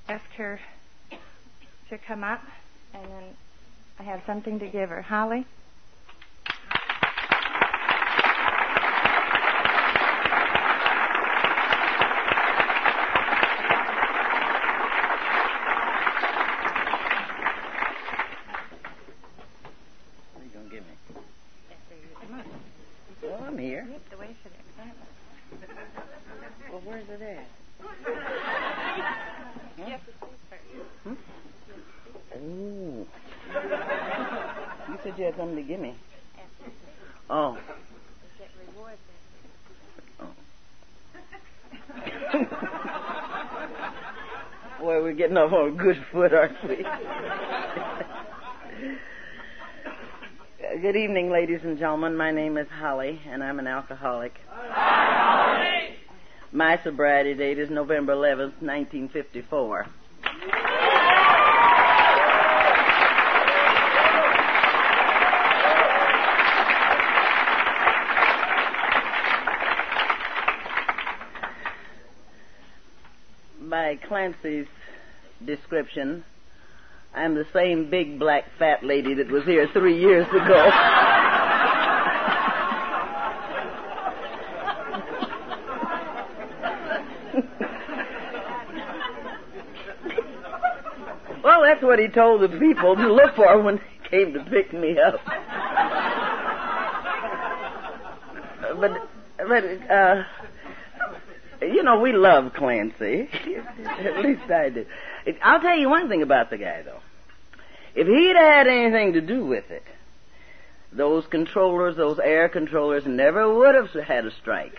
ask her to come up, and then I have something to give her. Holly? What are you going to give me? Come on. Well, I'm here. You have to wait for the excitement. Well, where's it at? You have to speak first. Oh. You said you had something to give me. Oh. You get rewards. Oh. Boy, we're getting off on a good foot, aren't we? Good evening, ladies and gentlemen. My name is Holly, and I'm an alcoholic. Hi, Holly! My sobriety date is November 11th, 1954. By Clancy's description, I'm the same big black fat lady that was here 3 years ago. Well, that's what he told the people to look for when they came to pick me up. But you know, we love Clancy. At least I did. I'll tell you one thing about the guy, though. If he'd had anything to do with it, those controllers, those air controllers, never would have had a strike.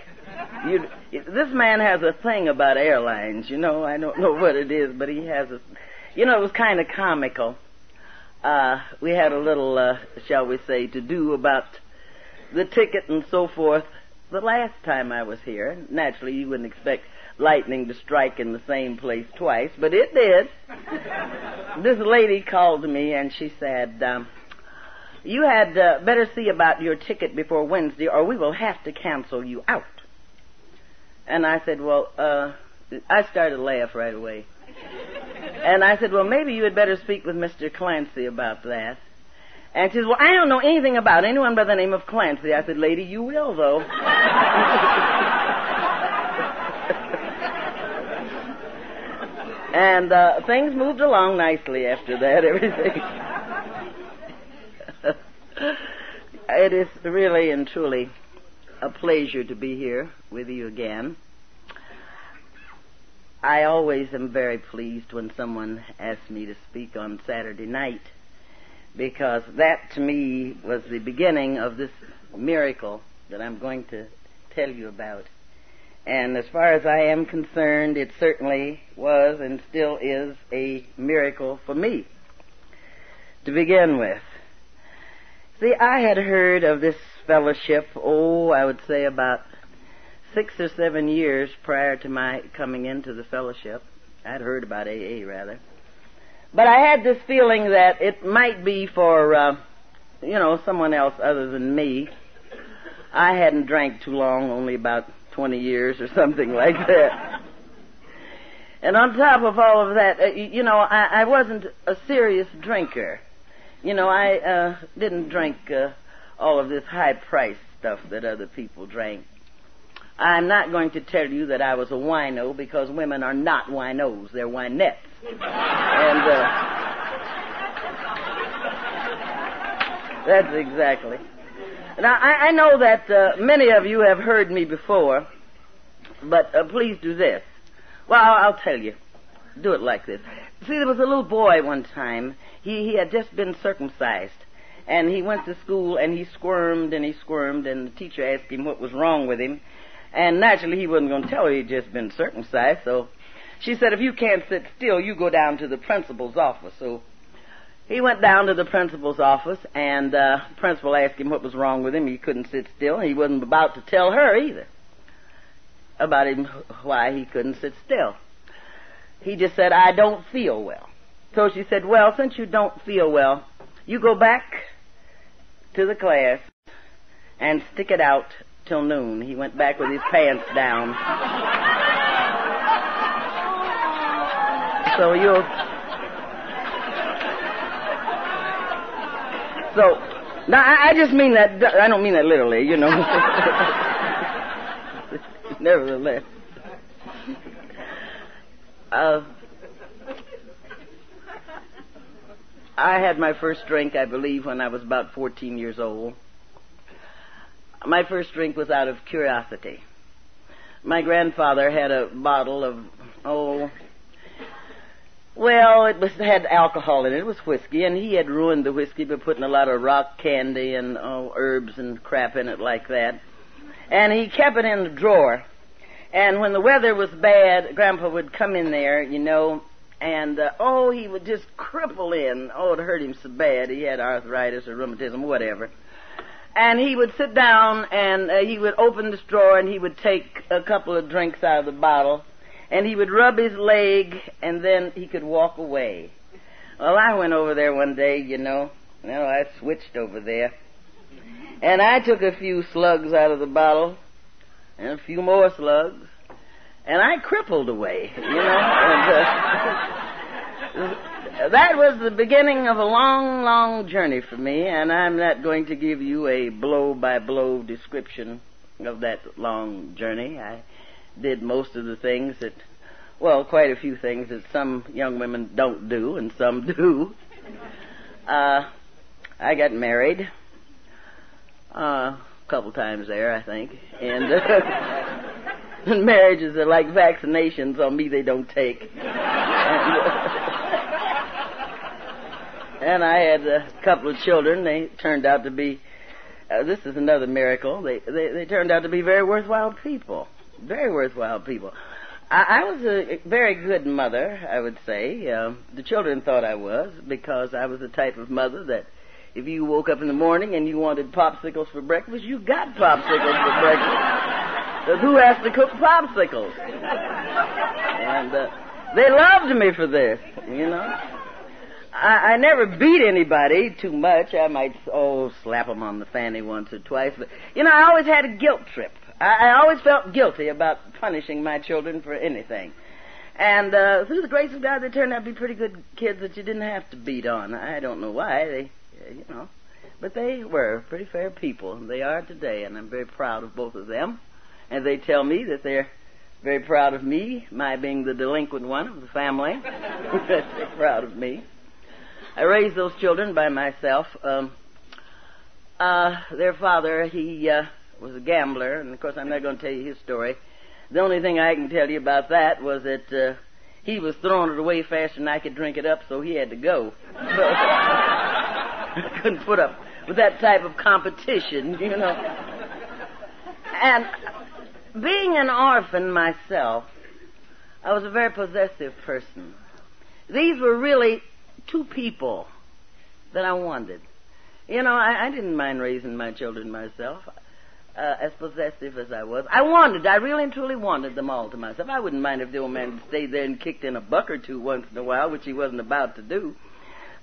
This man has a thing about airlines, you know. I don't know what it is, but he has a... You know, it was kind of comical. We had a little, shall we say, to-do about the ticket and so forth the last time I was here. Naturally, you wouldn't expect lightning to strike in the same place twice, but it did. This lady called me and she said, you had better see about your ticket before Wednesday or we will have to cancel you out. And I said, well, I started to laugh right away. And I said, well, maybe you had better speak with Mr. Clancy about that. And she said, well, I don't know anything about anyone by the name of Clancy. I said, lady, you will, though. And things moved along nicely after that, everything. It is really and truly a pleasure to be here with you again. I always am very pleased when someone asks me to speak on Saturday night, because that, to me, was the beginning of this miracle that I'm going to tell you about. And as far as I am concerned, it certainly was and still is a miracle for me. To begin with, see, I had heard of this fellowship, I would say about 6 or 7 years prior to my coming into the fellowship. I'd heard about AA, rather. But I had this feeling that it might be for, someone else other than me. I hadn't drank too long, only about 20 years or something like that. And on top of all of that, I wasn't a serious drinker. I didn't drink all of this high-priced stuff that other people drank. I'm not going to tell you that I was a wino, because women are not winos, they're winettes. And that's exactly. Now, I know that many of you have heard me before, but please do this. Well, I'll tell you. Do it like this. See, there was a little boy one time. He had just been circumcised, and he went to school, and he squirmed, and the teacher asked him what was wrong with him. And naturally, he wasn't going to tell her he'd just been circumcised, so she said, if you can't sit still, you go down to the principal's office. So he went down to the principal's office, and the principal asked him what was wrong with him. He couldn't sit still, and he wasn't about to tell her either about why he couldn't sit still. He just said, I don't feel well. So she said, well, since you don't feel well, you go back to the class and stick it out till noon. He went back with his pants down. So you'll... So, now I just mean that, I don't mean that literally, you know. Nevertheless. I had my first drink, I believe, when I was about 14 years old. My first drink was out of curiosity. My grandfather had a bottle of, had alcohol in it. It was whiskey, and he had ruined the whiskey by putting a lot of rock candy and herbs and crap in it like that. And he kept it in the drawer. And when the weather was bad, Grandpa would come in there, you know, and, he would just cripple in. Oh, it hurt him so bad. He had arthritis or rheumatism, whatever. And he would sit down, and he would open this drawer, and he would take a couple of drinks out of the bottle, and he would rub his leg, and then he could walk away. Well, I went over there one day, I switched over there, and I took a few slugs out of the bottle, and a few more slugs, and I crippled away, And, that was the beginning of a long, long journey for me, and I'm not going to give you a blow-by-blow description of that long journey. I did most of the things quite a few things that some young women don't do, and some do. I got married a couple times there, I think, and marriages are like vaccinations. On me, they don't take. And I had a couple of children. They turned out to be, this is another miracle, they turned out to be very worthwhile people. Very worthwhile people. I was a very good mother, I would say. The children thought I was, because I was the type of mother that if you woke up in the morning and you wanted popsicles for breakfast, you got popsicles for breakfast. Because who has to cook popsicles? And they loved me for this, I never beat anybody too much. I might, slap them on the fanny once or twice. But, I always had a guilt trip. I always felt guilty about punishing my children for anything. And through the grace of God, they turned out to be pretty good kids that you didn't have to beat on. I don't know why. But they were pretty fair people. And they are today, and I'm very proud of both of them. And they tell me that they're very proud of me, my being the delinquent one of the family. They're proud of me. I raised those children by myself. Their father, he was a gambler, and of course I'm not going to tell you his story. The only thing I can tell you about that was that he was throwing it away faster than I could drink it up, so he had to go. I couldn't put up with that type of competition, And being an orphan myself, I was a very possessive person. These were really two people that I wanted. I didn't mind raising my children myself, as possessive as I was. I really and truly wanted them all to myself. I wouldn't mind if the old man stayed there and kicked in a buck or two once in a while, which he wasn't about to do.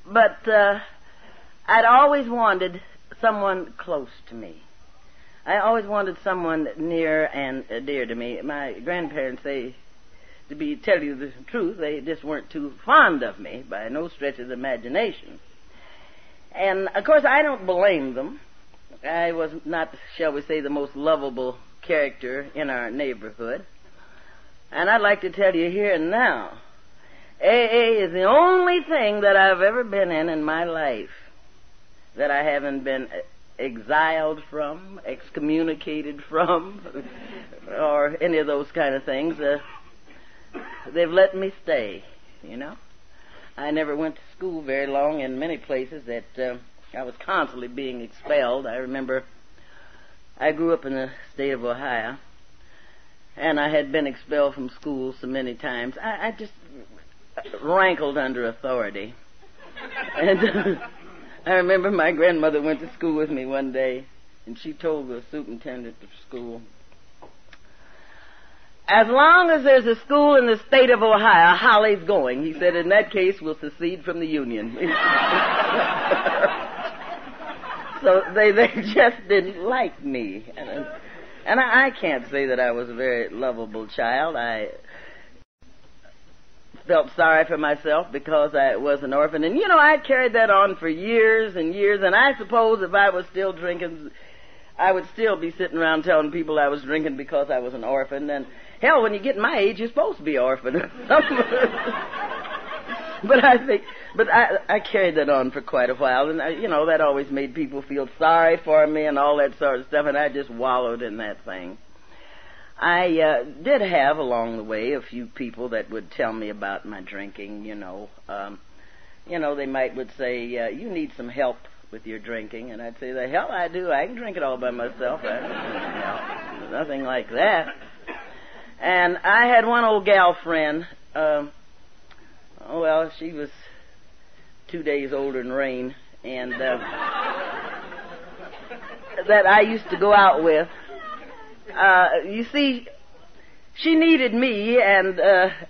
But I'd always wanted someone close to me. I always wanted someone near and dear to me. My grandparents, tell you the truth, they just weren't too fond of me by no stretch of the imagination. And, of course, I don't blame them. I was not, shall we say, the most lovable character in our neighborhood. And I'd like to tell you here and now, AA is the only thing that I've ever been in my life that I haven't been exiled from, excommunicated from, or any of those kind of things. They've let me stay, I never went to school very long in many places that I was constantly being expelled. I remember I grew up in the state of Ohio, and I had been expelled from school so many times. I just rankled under authority. And I remember my grandmother went to school with me one day, and she told the superintendent of school, "As long as there's a school in the state of Ohio, Holly's going." He said, "In that case, we'll secede from the Union." So they just didn't like me. And I can't say that I was a very lovable child. felt sorry for myself because I was an orphan. And, I carried that on for years and years, and I suppose if I was still drinking, I would still be sitting around telling people I was drinking because I was an orphan. And, hell, when you get my age, you're supposed to be orphan. But I carried that on for quite a while, and, that always made people feel sorry for me and all that sort of stuff, and I just wallowed in that thing. I did have along the way a few people that would tell me about my drinking, they would say, you need some help with your drinking, and I'd say, the hell I do, I can drink it all by myself. Nothing like that. And I had one old gal friend, she was 2 days older than Rain, and that I used to go out with. You see, she needed me, and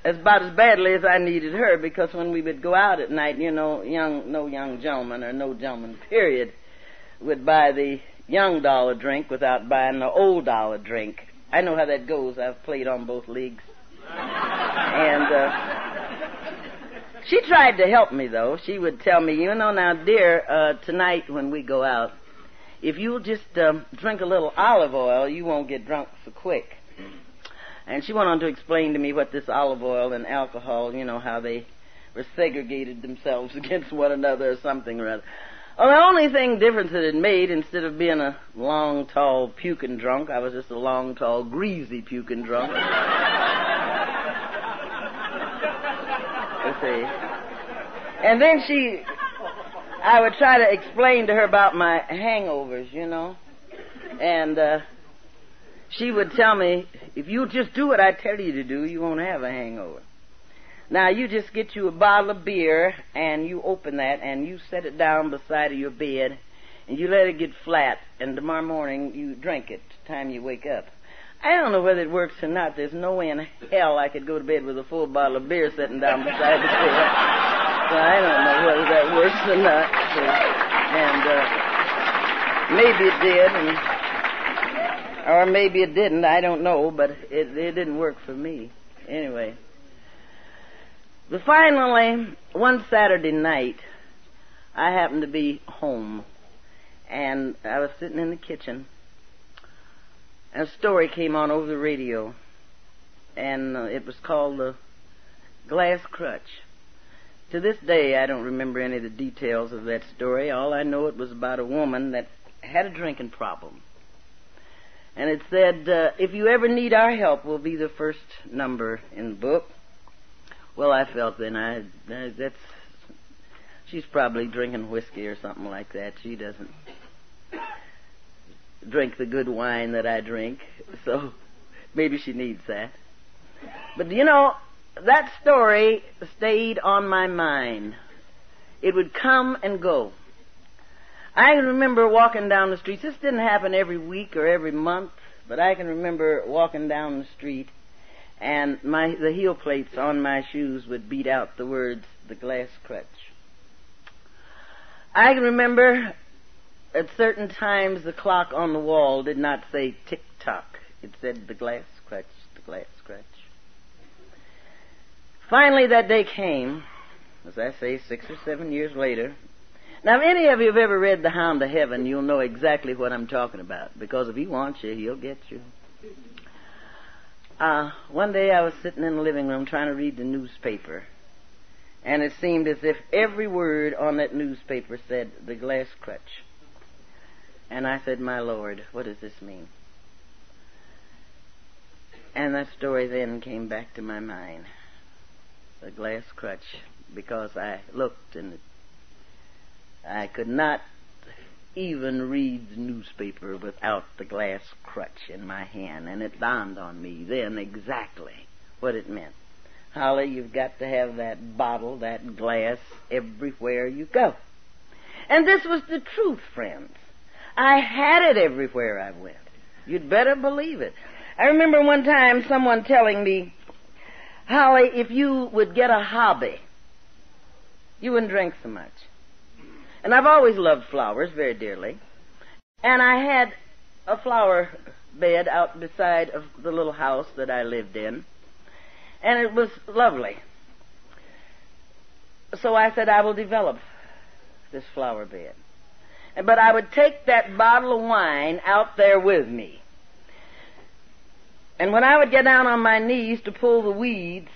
about as badly as I needed her, because when we would go out at night, no young gentleman, or no gentleman, period, would buy the young doll a drink without buying the old doll a drink. I know how that goes. I've played on both leagues. And she tried to help me, though. She would tell me, now, dear, tonight when we go out, if you'll just drink a little olive oil, you won't get drunk so quick. And she went on to explain to me what this olive oil and alcohol, how they were segregated themselves against one another or something or other. Well, the only difference that it made, instead of being a long, tall, puking drunk, I was just a long, tall, greasy puking drunk. Let's see. And then I would try to explain to her about my hangovers, and she would tell me, if you just do what I tell you to do, you won't have a hangover. Now, you just get you a bottle of beer, and you open that, and you set it down beside of your bed, and you let it get flat, and tomorrow morning you drink it the time you wake up. I don't know whether it works or not. There's no way in hell I could go to bed with a full bottle of beer sitting down beside the bed. So I don't know whether that works or not. And maybe it did, or maybe it didn't. I don't know, but it didn't work for me. Anyway. But finally, one Saturday night, I happened to be home, and I was sitting in the kitchen, and a story came on over the radio, and it was called the Glass Crutch. To this day, I don't remember any of the details of that story. All I know, it was about a woman that had a drinking problem. And it said, if you ever need our help, we'll be the first number in the book. Well, I felt then, she's probably drinking whiskey or something like that. She doesn't drink the good wine that I drink, so maybe she needs that. But, that story stayed on my mind. It would come and go. I can remember walking down the streets. This didn't happen every week or every month, but I can remember walking down the street, and the heel plates on my shoes would beat out the words, the Glass Crutch. I can remember at certain times the clock on the wall did not say tick-tock. It said the Glass Crutch, the Glass Crutch. Finally, that day came, as I say, 6 or 7 years later. Now, if any of you have ever read The Hound of Heaven, you'll know exactly what I'm talking about, because if he wants you, he'll get you. One day I was sitting in the living room trying to read the newspaper, and it seemed as if every word on that newspaper said the Glass Crutch. And I said, my Lord, what does this mean? And that story then came back to my mind. The Glass Crutch, because I looked and I could not even read the newspaper without the glass crutch in my hand, and it dawned on me then exactly what it meant. Holly, you've got to have that bottle, that glass, everywhere you go. And this was the truth, friends. I had it everywhere I went. You'd better believe it. I remember one time someone telling me, Holly, if you would get a hobby, you wouldn't drink so much. And I've always loved flowers very dearly. And I had a flower bed out beside of the little house that I lived in. And it was lovely. So I said, I will develop this flower bed. But I would take that bottle of wine out there with me. And when I would get down on my knees to pull the weeds,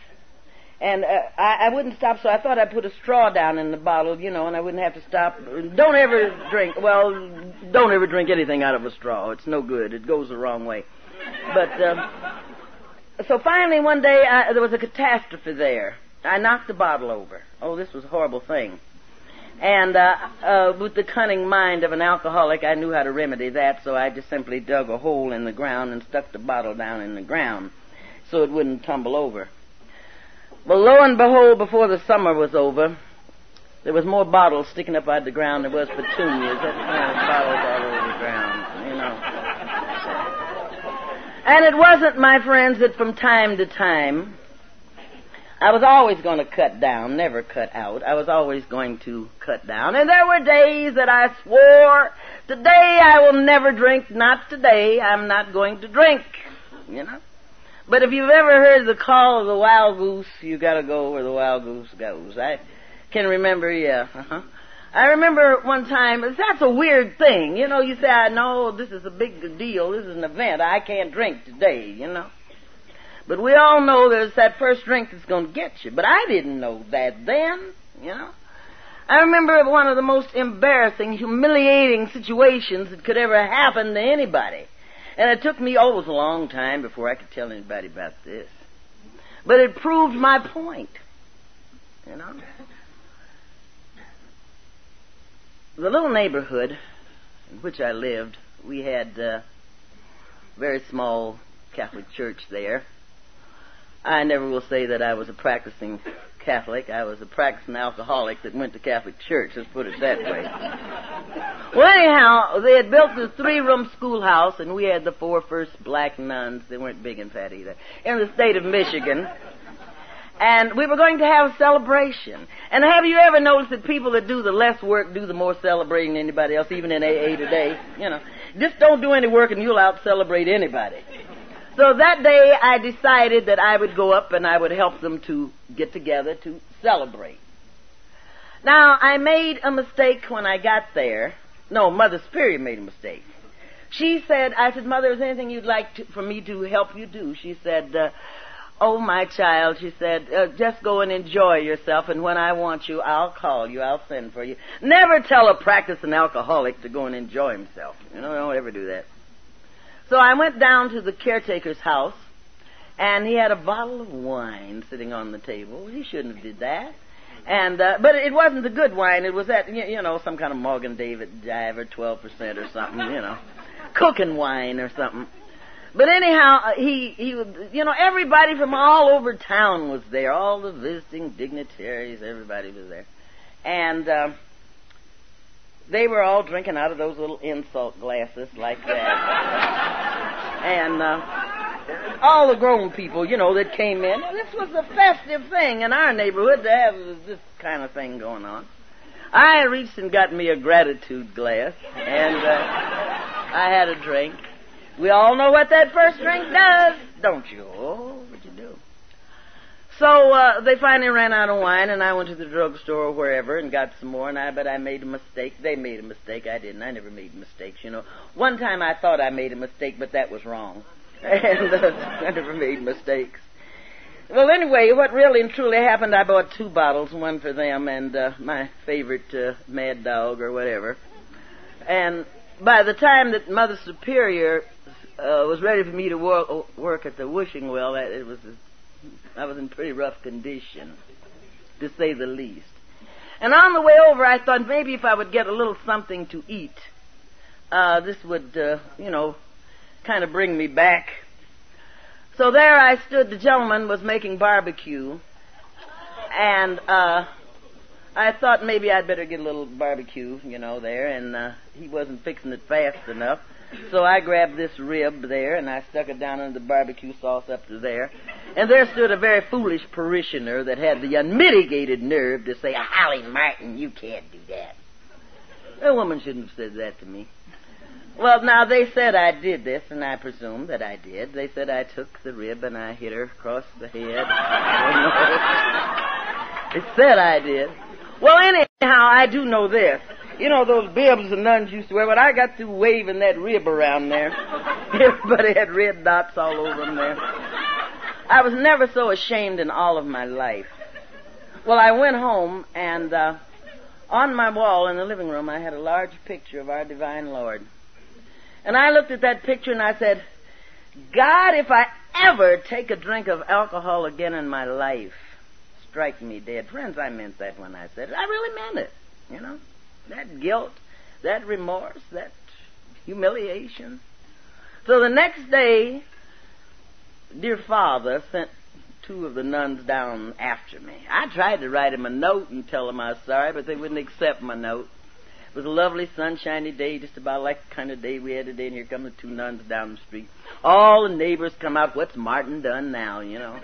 and I wouldn't stop, so I thought I'd put a straw down in the bottle, and I wouldn't have to stop. Don't ever drink anything out of a straw. It's no good. It goes the wrong way. But, so finally one day, there was a catastrophe there. I knocked the bottle over. Oh, this was a horrible thing. And with the cunning mind of an alcoholic, I knew how to remedy that, so I just simply dug a hole in the ground and stuck the bottle down in the ground so it wouldn't tumble over. Well, lo and behold, before the summer was over, there was more bottles sticking up out of the ground than there was petunias. That's kind of bottles all over the ground, And it wasn't, my friends, that from time to time I was always going to cut down, never cut out. I was always going to cut down. And there were days that I swore, today I will never drink, not today, I'm not going to drink, But if you've ever heard the call of the wild goose, you got to go where the wild goose goes. I can remember, I remember one time, that's a weird thing. You say, I know this is a big deal, this is an event, I can't drink today, But we all know there's that first drink that's going to get you. But I didn't know that then, I remember one of the most embarrassing, humiliating situations that could ever happen to anybody. And it took me, it was a long time before I could tell anybody about this. But it proved my point, The little neighborhood in which I lived, we had a very small Catholic church there. I never will say that I was a practicing Catholic. I was a practicing alcoholic that went to Catholic church, let's put it that way. Well, anyhow, they had built this 3-room schoolhouse, and we had the 4 first black nuns. They weren't big and fat either, in the state of Michigan. And we were going to have a celebration. And have you ever noticed that people that do the less work do the more celebrating than anybody else, even in AA today? Just don't do any work and you'll out-celebrate anybody. So that day I decided that I would go up and I would help them to get together to celebrate. Now, I made a mistake when I got there. No, Mother Superior made a mistake. She said, I said, Mother, is there anything you'd like for me to help you do? She said, oh, my child, she said, just go and enjoy yourself, and when I want you, I'll call you, I'll send for you. Never tell a practicing alcoholic to go and enjoy himself. Don't ever do that. So I went down to the caretaker's house, and he had a bottle of wine sitting on the table. He shouldn't have did that. And but it wasn't the good wine. It was that, some kind of Morgan David Jive or 12% or something, cooking wine or something. But anyhow, he everybody from all over town was there. All the visiting dignitaries, everybody was there. And they were all drinking out of those little insult glasses like that. And all the grown people, that came in. This was a festive thing in our neighborhood to have this kind of thing going on. I reached and got me a gratitude glass, and I had a drink. We all know what that first drink does, don't you? Oh, what you do? So they finally ran out of wine, and I went to the drugstore or wherever and got some more, but I made a mistake. They made a mistake. I didn't. I never made mistakes, One time I thought I made a mistake, but that was wrong. And I never made mistakes. Well, anyway, what really and truly happened, I bought 2 bottles, one for them and my favorite Mad Dog or whatever. And by the time that Mother Superior was ready for me to work at the wishing well, I was in pretty rough condition, to say the least. And on the way over, I thought maybe if I would get a little something to eat, this would, kind of bring me back. So there I stood. The gentleman was making barbecue, and I thought maybe I'd better get a little barbecue, there, and he wasn't fixing it fast enough. So I grabbed this rib there, and I stuck it down into the barbecue sauce up to there. And there stood a very foolish parishioner that had the unmitigated nerve to say, Holly Martin, you can't do that. A woman shouldn't have said that to me. Well, now, they said I did this, and I presume that I did. They said I took the rib and I hit her across the head. It said I did. Well, anyhow, I do know this. You know those bibs the nuns used to wear? When I got through waving that rib around there, everybody had red dots all over them there. I was never so ashamed in all of my life. Well, I went home, and on my wall in the living room, I had a large picture of our divine Lord. And I looked at that picture, and I said, God, if I ever take a drink of alcohol again in my life, strike me dead. Friends, I meant that when I said it. I really meant it, you know. That guilt, that remorse, that humiliation. So the next day, dear Father sent two of the nuns down after me. I tried to write them a note and tell them I was sorry, but they wouldn't accept my note. It was a lovely, sunshiny day, just about like the kind of day we had today, and here come the two nuns down the street. All the neighbors come out, what's Martin done now, you know?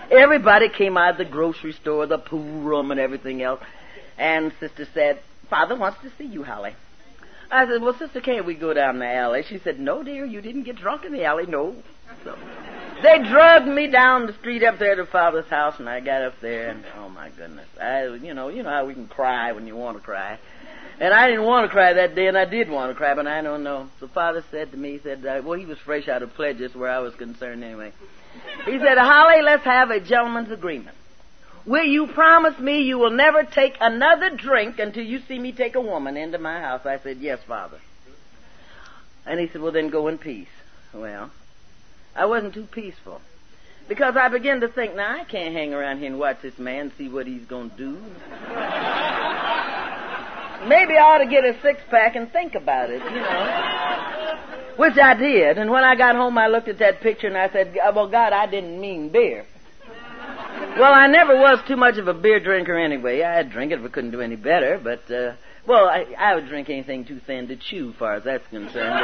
Everybody came out of the grocery store, the pool room, and everything else. And Sister said, Father wants to see you, Holly. I said, well, Sister, can't we go down the alley? She said, no, dear, you didn't get drunk in the alley, no. So they drugged me down the street up there to Father's house, and I got up there, and oh, my goodness. You know how we can cry when you want to cry. And I didn't want to cry that day, and I did want to cry, but I don't know. So Father said to me, he said, well, he was fresh out of pledges where I was concerned anyway. He said, Holly, let's have a gentleman's agreement. Will you promise me you will never take another drink until you see me take a woman into my house? I said, yes, Father. And he said, well, then go in peace. Well, I wasn't too peaceful. Because I began to think, now, I can't hang around here and watch this man and see what he's going to do. Maybe I ought to get a six-pack and think about it, you know. Which I did. And when I got home, I looked at that picture and I said, well, God, I didn't mean beer. Well, I never was too much of a beer drinker anyway. I'd drink it if I couldn't do any better, but, I would drink anything too thin to chew, as far as that's concerned.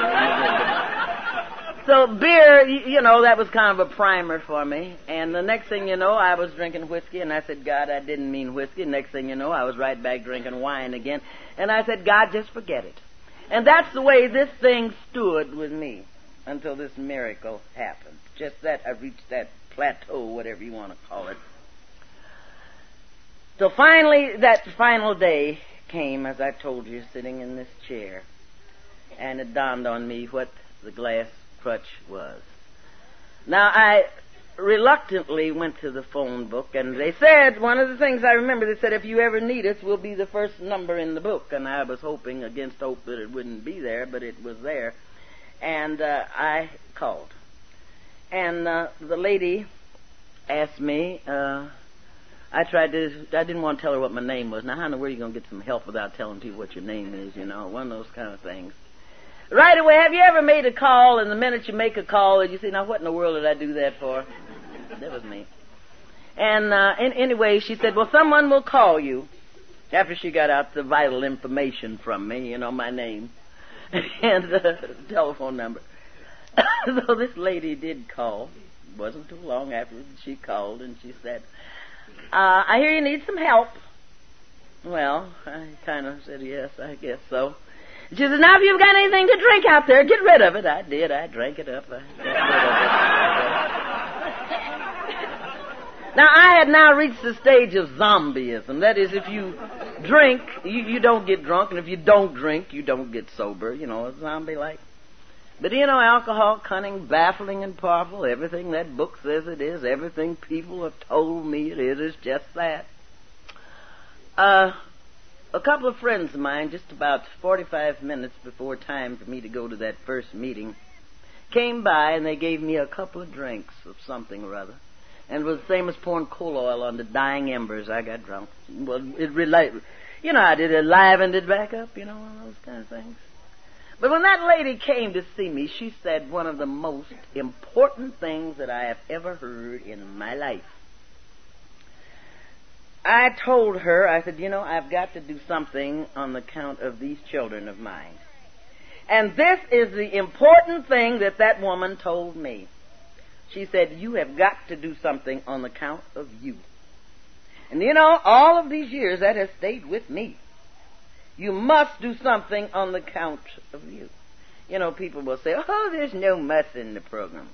So beer, you know, that was kind of a primer for me. And the next thing you know, I was drinking whiskey, and I said, God, I didn't mean whiskey. Next thing you know, I was right back drinking wine again. And I said, God, just forget it. And that's the way this thing stood with me until this miracle happened. Just that I reached that plateau, whatever you want to call it. So finally, that final day came, as I told you, sitting in this chair. And it dawned on me what the glass crutch was. Now, I reluctantly went to the phone book, and they said, one of the things I remember, they said, if you ever need us, we'll be the first number in the book. And I was hoping against hope that it wouldn't be there, but it was there. And I called. And the lady asked me, I didn't want to tell her what my name was. Now, how in the world are you going to get some help without telling people what your name is, you know, one of those kind of things. Right away, have you ever made a call, and the minute you make a call, and you say, now, what in the world did I do that for? That was me. And anyway, she said, well, someone will call you, after she got out the vital information from me, you know, my name, and the telephone number. So this lady did call. It wasn't too long after she called, and she said, I hear you need some help. Well, I kind of said, yes, I guess so. She said, now if you've got anything to drink out there, get rid of it. I did. I drank it up. I got rid of it. Now, I had now reached the stage of zombieism. That is, if you drink, you don't get drunk, and if you don't drink, you don't get sober. You know, a zombie-like. But, you know, alcohol, cunning, baffling, and powerful, everything that book says it is, everything people have told me it is just that. A couple of friends of mine, just about 45 minutes before time for me to go to that first meeting, came by and they gave me a couple of drinks of something or other. And it was the same as pouring coal oil on the dying embers. I got drunk. Well, you know, I did it, livened it back up, you know, all those kind of things. But when that lady came to see me, she said one of the most important things that I have ever heard in my life. I told her, I said, you know, I've got to do something on the count of these children of mine. And this is the important thing that woman told me. She said, you have got to do something on the count of you. And you know, all of these years that has stayed with me. You must do something on the count of you. You know, people will say, oh, there's no muss in the program.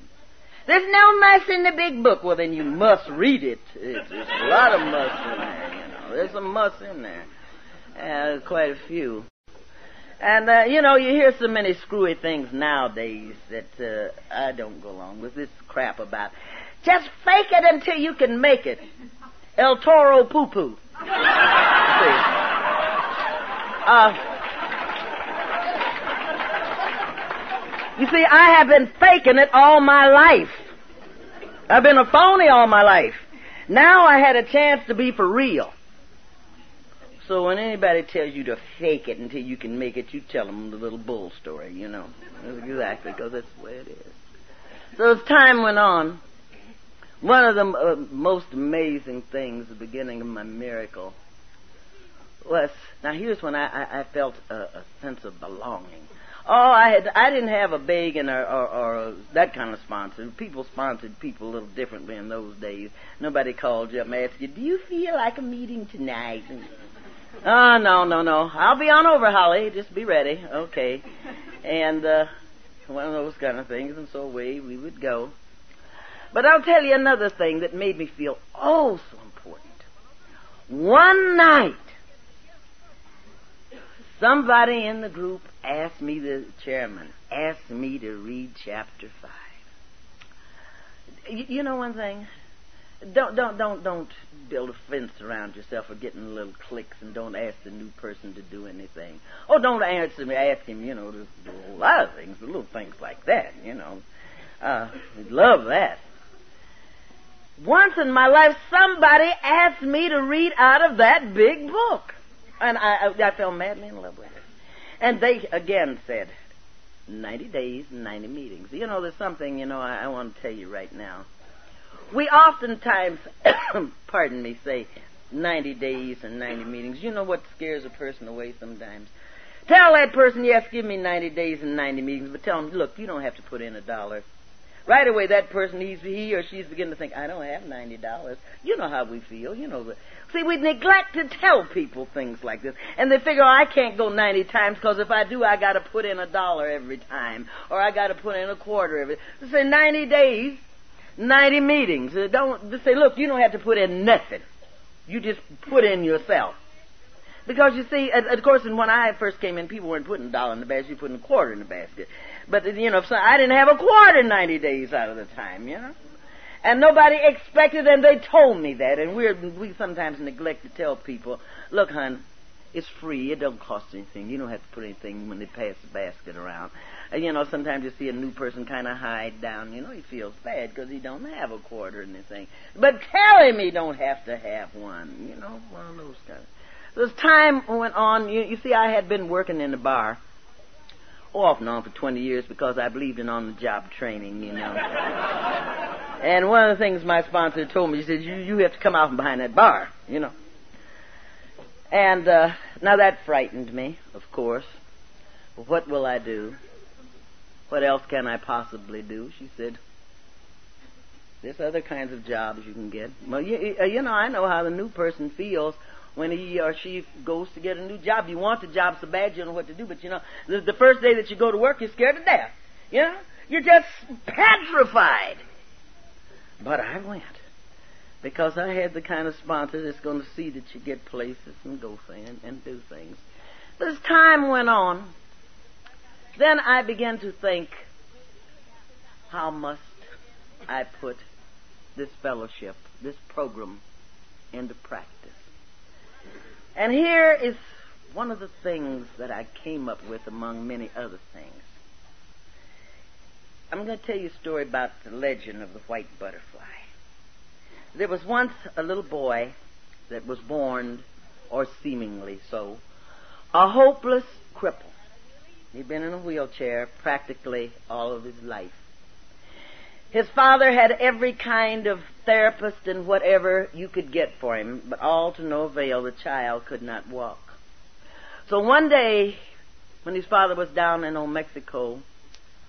There's no muss in the big book. Well, then you must read it. There's a lot of muss in there, you know. There's some muss in there. Quite a few. And, you hear so many screwy things nowadays that I don't go along with. This crap about, just fake it until you can make it. El Toro poo-poo. You see, I have been faking it all my life. I've been a phony all my life. Now I had a chance to be for real. So when anybody tells you to fake it until you can make it, you tell them the little bull story, Exactly, because that's the way it is. So as time went on, one of the most amazing things, the beginning of my miracle, was, now here's when I felt a sense of belonging. I didn't have a begging or that kind of sponsor. People sponsored people a little differently in those days. Nobody called you up and asked you, do you feel like a meeting tonight? Oh, no. I'll be on over, Holly. Just be ready. Okay. And one of those kind of things, and so away we would go. But I'll tell you another thing that made me feel so important. One night, somebody in the group asked me, the chairman, asked me to read chapter 5. You know one thing? Don't build a fence around yourself or get in little cliques, and don't ask the new person to do anything. Oh, don't ask him, to do a lot of things, little things like that, We'd love that. Once in my life, somebody asked me to read out of that big book. And I fell madly in love with it. And they again said, 90 days and 90 meetings. There's something, I want to tell you right now. We oftentimes, say 90 days and 90 meetings. You know what scares a person away sometimes? Tell that person, yes, give me 90 days and 90 meetings, but tell them, look, you don't have to put in $1. Right away, that person, he or she's beginning to think, I don't have $90. You know how we feel. See, we neglect to tell people things like this. And they figure, I can't go 90 times because if I do, I got to put in $1 every time. Or I got to put in $25 every. They say 90 days, 90 meetings. They say, look, you don't have to put in nothing. You just put in yourself. Because you see, of course, when I first came in, people weren't putting $1 in the basket, you putting $25 in the basket. But, so I didn't have $25 90 days out of the time, And nobody expected, and they told me that. And we sometimes neglect to tell people, look, hon, it's free. It don't cost anything. You don't have to put anything when they pass the basket around. Sometimes you see a new person kind of hide down. He feels bad because he don't have $25 or anything. But tell him he don't have to have one. One of those kind of. So as time went on, you see, I had been working in the bar off and on for 20 years because I believed in on-the-job training, And one of the things my sponsor told me, he said, you have to come out from behind that bar, And now that frightened me, of course. Well, what will I do? What else can I possibly do? She said, there's other kinds of jobs you can get. Well, I know how the new person feels when he or she goes to get a new job. You want the job so bad you don't know what to do, but the first day that you go to work, you're scared to death. You're just petrified. But I went because I had the kind of sponsor that's going to see that you get places and go and do things. But as time went on, then I began to think, how must I put this fellowship, this program, into practice? And here is one of the things that I came up with among many other things. I'm going to tell you a story about the legend of the white butterfly. There was once a little boy that was born, or seemingly so, a hopeless cripple. He'd been in a wheelchair practically all of his life. His father had every kind of therapist and whatever you could get for him, but all to no avail. The child could not walk. So one day, when his father was down in old Mexico,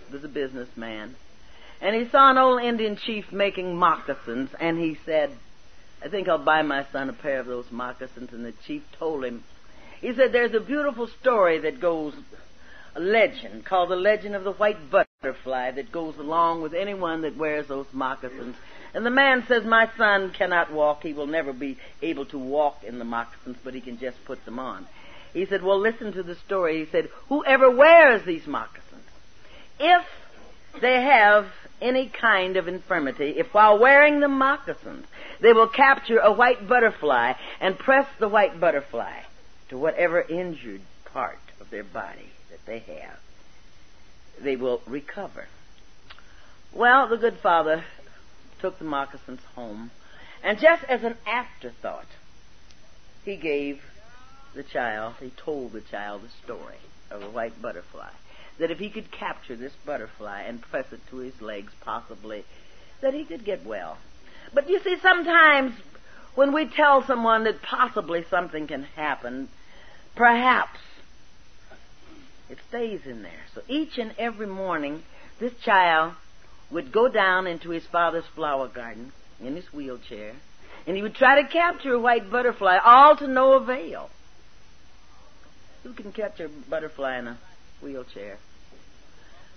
he was a businessman, and he saw an old Indian chief making moccasins, and he said, I think I'll buy my son a pair of those moccasins. And the chief told him, he said, there's a beautiful story that goes, a legend, called the legend of the white butterfly, that goes along with anyone that wears those moccasins. And the man says, my son cannot walk. He will never be able to walk in the moccasins, but he can just put them on. He said, well, listen to the story. He said, whoever wears these moccasins, if they have any kind of infirmity, if while wearing the moccasins, they will capture a white butterfly and press the white butterfly to whatever injured part of their body that they have, they will recover. Well, the good father took the moccasins home, and just as an afterthought, he told the child the story of a white butterfly, that if he could capture this butterfly and press it to his legs, possibly, that he could get well. But you see, sometimes when we tell someone that possibly something can happen, perhaps it stays in there. So each and every morning, this child would go down into his father's flower garden in his wheelchair, and he would try to capture a white butterfly, all to no avail. Who can catch a butterfly in a wheelchair?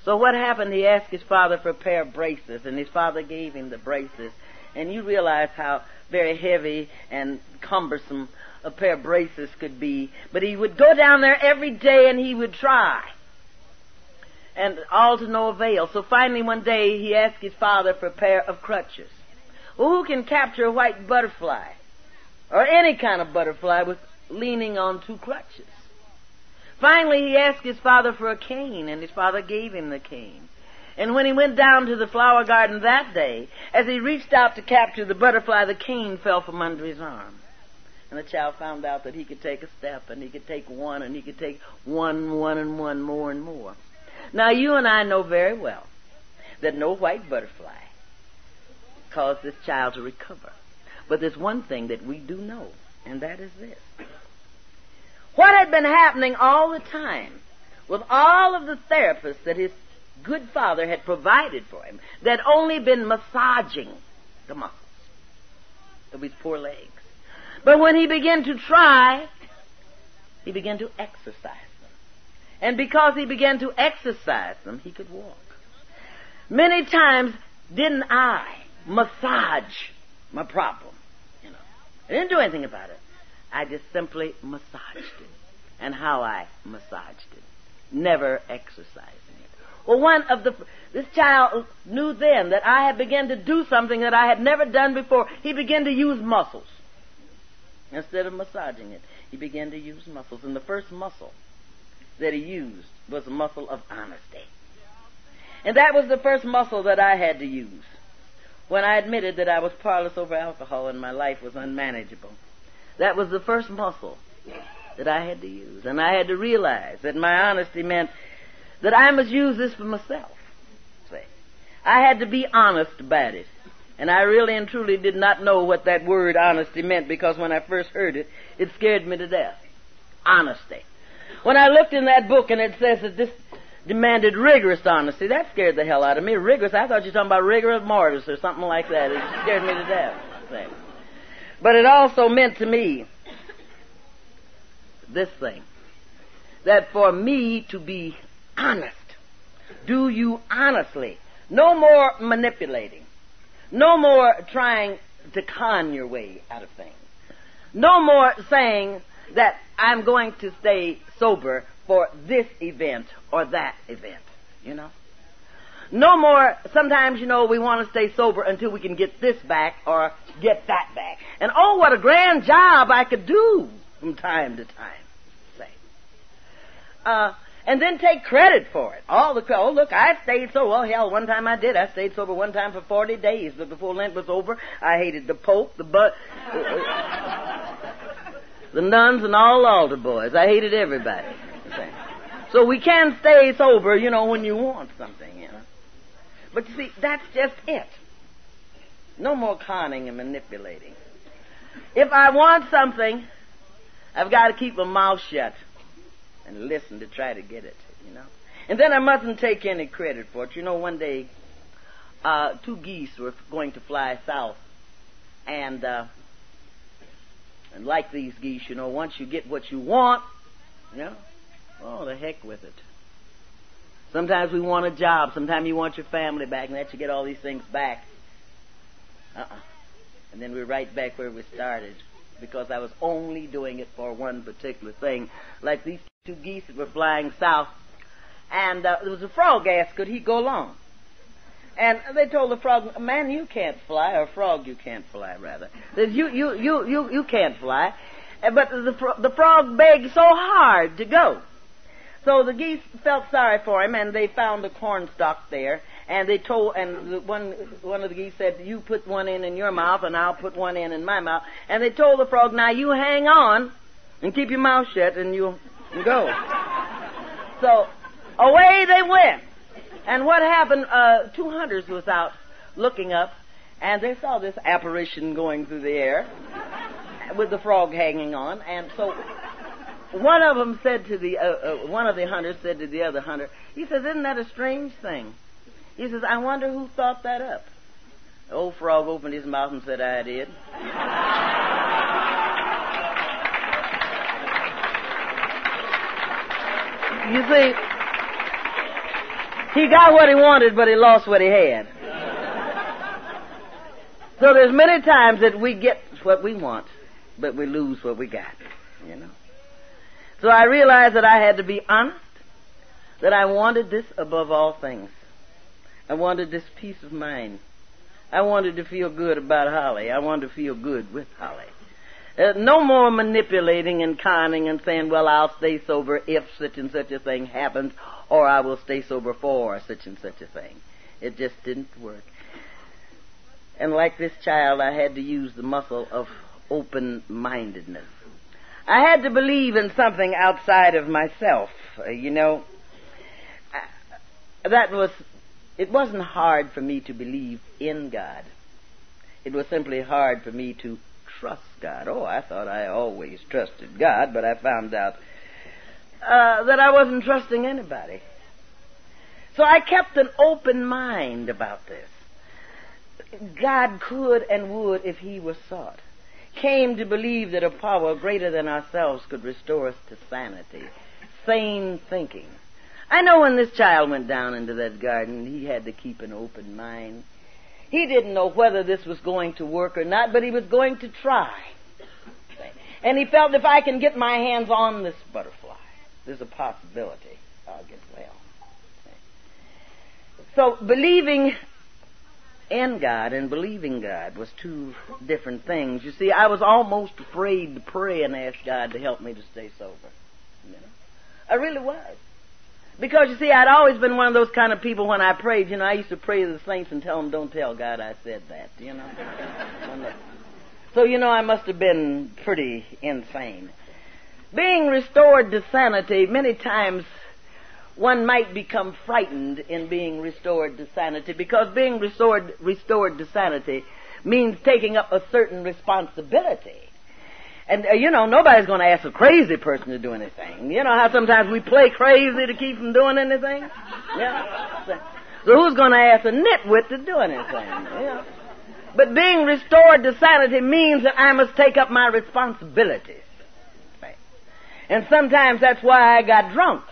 So what happened? He asked his father for a pair of braces, and his father gave him the braces. And you realize how very heavy and cumbersome a pair of braces could be. But he would go down there every day and he would try. And all to no avail. So finally one day he asked his father for a pair of crutches. Well, who can capture a white butterfly? Or any kind of butterfly with leaning on two crutches? Finally he asked his father for a cane, and his father gave him the cane. And when he went down to the flower garden that day, as he reached out to capture the butterfly, the cane fell from under his arm. And the child found out that he could take a step, and he could take one, and he could take one, and one, more and more. Now, you and I know very well that no white butterfly caused this child to recover. But there's one thing that we do know, and that is this. What had been happening all the time with all of the therapists that his good father had provided for him, that had only been massaging the muscles of his poor legs. But when he began to try, he began to exercise them. And because he began to exercise them, he could walk. Many times didn't I massage my problem, I didn't do anything about it. I just simply massaged it. And how I massaged it. Never exercising it. Well, this child knew then that I had begun to do something that I had never done before. He began to use muscles. Instead of massaging it, he began to use muscles. And the first muscle that he used was the muscle of honesty. And that was the first muscle that I had to use when I admitted that I was powerless over alcohol and my life was unmanageable. That was the first muscle that I had to use. And I had to realize that my honesty meant that I must use this for myself. See, I had to be honest about it. And I really and truly did not know what that word honesty meant, because when I first heard it, it scared me to death. Honesty. When I looked in that book and it says that this demanded rigorous honesty, that scared the hell out of me. Rigorous, I thought you were talking about rigorous mortis or something like that. It scared me to death. See. But it also meant to me this thing, that for me to be honest, do you honestly, no more manipulating, no more trying to con your way out of things, no more saying that I'm going to stay sober for this event or that event, No more, sometimes, we want to stay sober until we can get this back or get that back. And oh, what a grand job I could do from time to time, say. And then take credit for it. Oh, look, I stayed sober. Well, hell, one time I did. I stayed sober one time for 40 days. But before Lent was over, I hated the Pope, the nuns, and all the altar boys. I hated everybody. So we can stay sober, when you want something, But you see, that's just it. No more conning and manipulating. If I want something, I've got to keep my mouth shut and listen to try to get it, And then I mustn't take any credit for it. One day, 2 geese were going to fly south. And like these geese, once you get what you want, oh, the heck with it. Sometimes we want a job. Sometimes you want your family back, and that you get all these things back. And then we're right back where we started, because I was only doing it for one particular thing. Like these two geese that were flying south, and there was a frog asked, could he go along? And they told the frog, man, you can't fly, or frog, you can't fly, rather. They said, you can't fly. But the frog begged so hard to go. So the geese felt sorry for him, and they found a cornstalk there, and they told, and one of the geese said, you put one in your mouth, and I'll put one in my mouth. And they told the frog, now you hang on, and keep your mouth shut, and you'll go. So away they went. And what happened, two hunters was out looking up, and they saw this apparition going through the air with the frog hanging on. And so one of them said to one of the hunters said to the other hunter, he says, isn't that a strange thing? He says, I wonder who thought that up. The old frog opened his mouth and said, I did. You see, he got what he wanted, but he lost what he had. So there's many times that we get what we want, but we lose what we got, you know. So I realized that I had to be honest, that I wanted this above all things. I wanted this peace of mind. I wanted to feel good about Holly. I wanted to feel good with Holly. No more manipulating and conning and saying, well, I'll stay sober if such and such a thing happens, or I will stay sober for such and such a thing. It just didn't work. And like this child, I had to use the muscle of open-mindedness. I had to believe in something outside of myself, you know. It wasn't hard for me to believe in God. It was simply hard for me to trust God. Oh, I thought I always trusted God, but I found out that I wasn't trusting anybody. So I kept an open mind about this. God could and would, if he was sought. Came to believe that a power greater than ourselves could restore us to sanity, sane thinking. I know when this child went down into that garden, he had to keep an open mind. He didn't know whether this was going to work or not, but he was going to try. And he felt, if I can get my hands on this butterfly, there's a possibility I'll get well. So believing in God and believing God was two different things. You see, I was almost afraid to pray and ask God to help me to stay sober. You know? I really was. Because, you see, I'd always been one of those kind of people when I prayed. You know, I used to pray to the saints and tell them, don't tell God I said that, you know. So, you know, I must have been pretty insane. Being restored to sanity, many times one might become frightened in being restored to sanity, because being restored to sanity means taking up a certain responsibility. And, you know, nobody's going to ask a crazy person to do anything. You know how sometimes we play crazy to keep from doing anything? Yeah. So who's going to ask a nitwit to do anything? Yeah. But being restored to sanity means that I must take up my responsibilities. Right. And sometimes that's why I got drunk,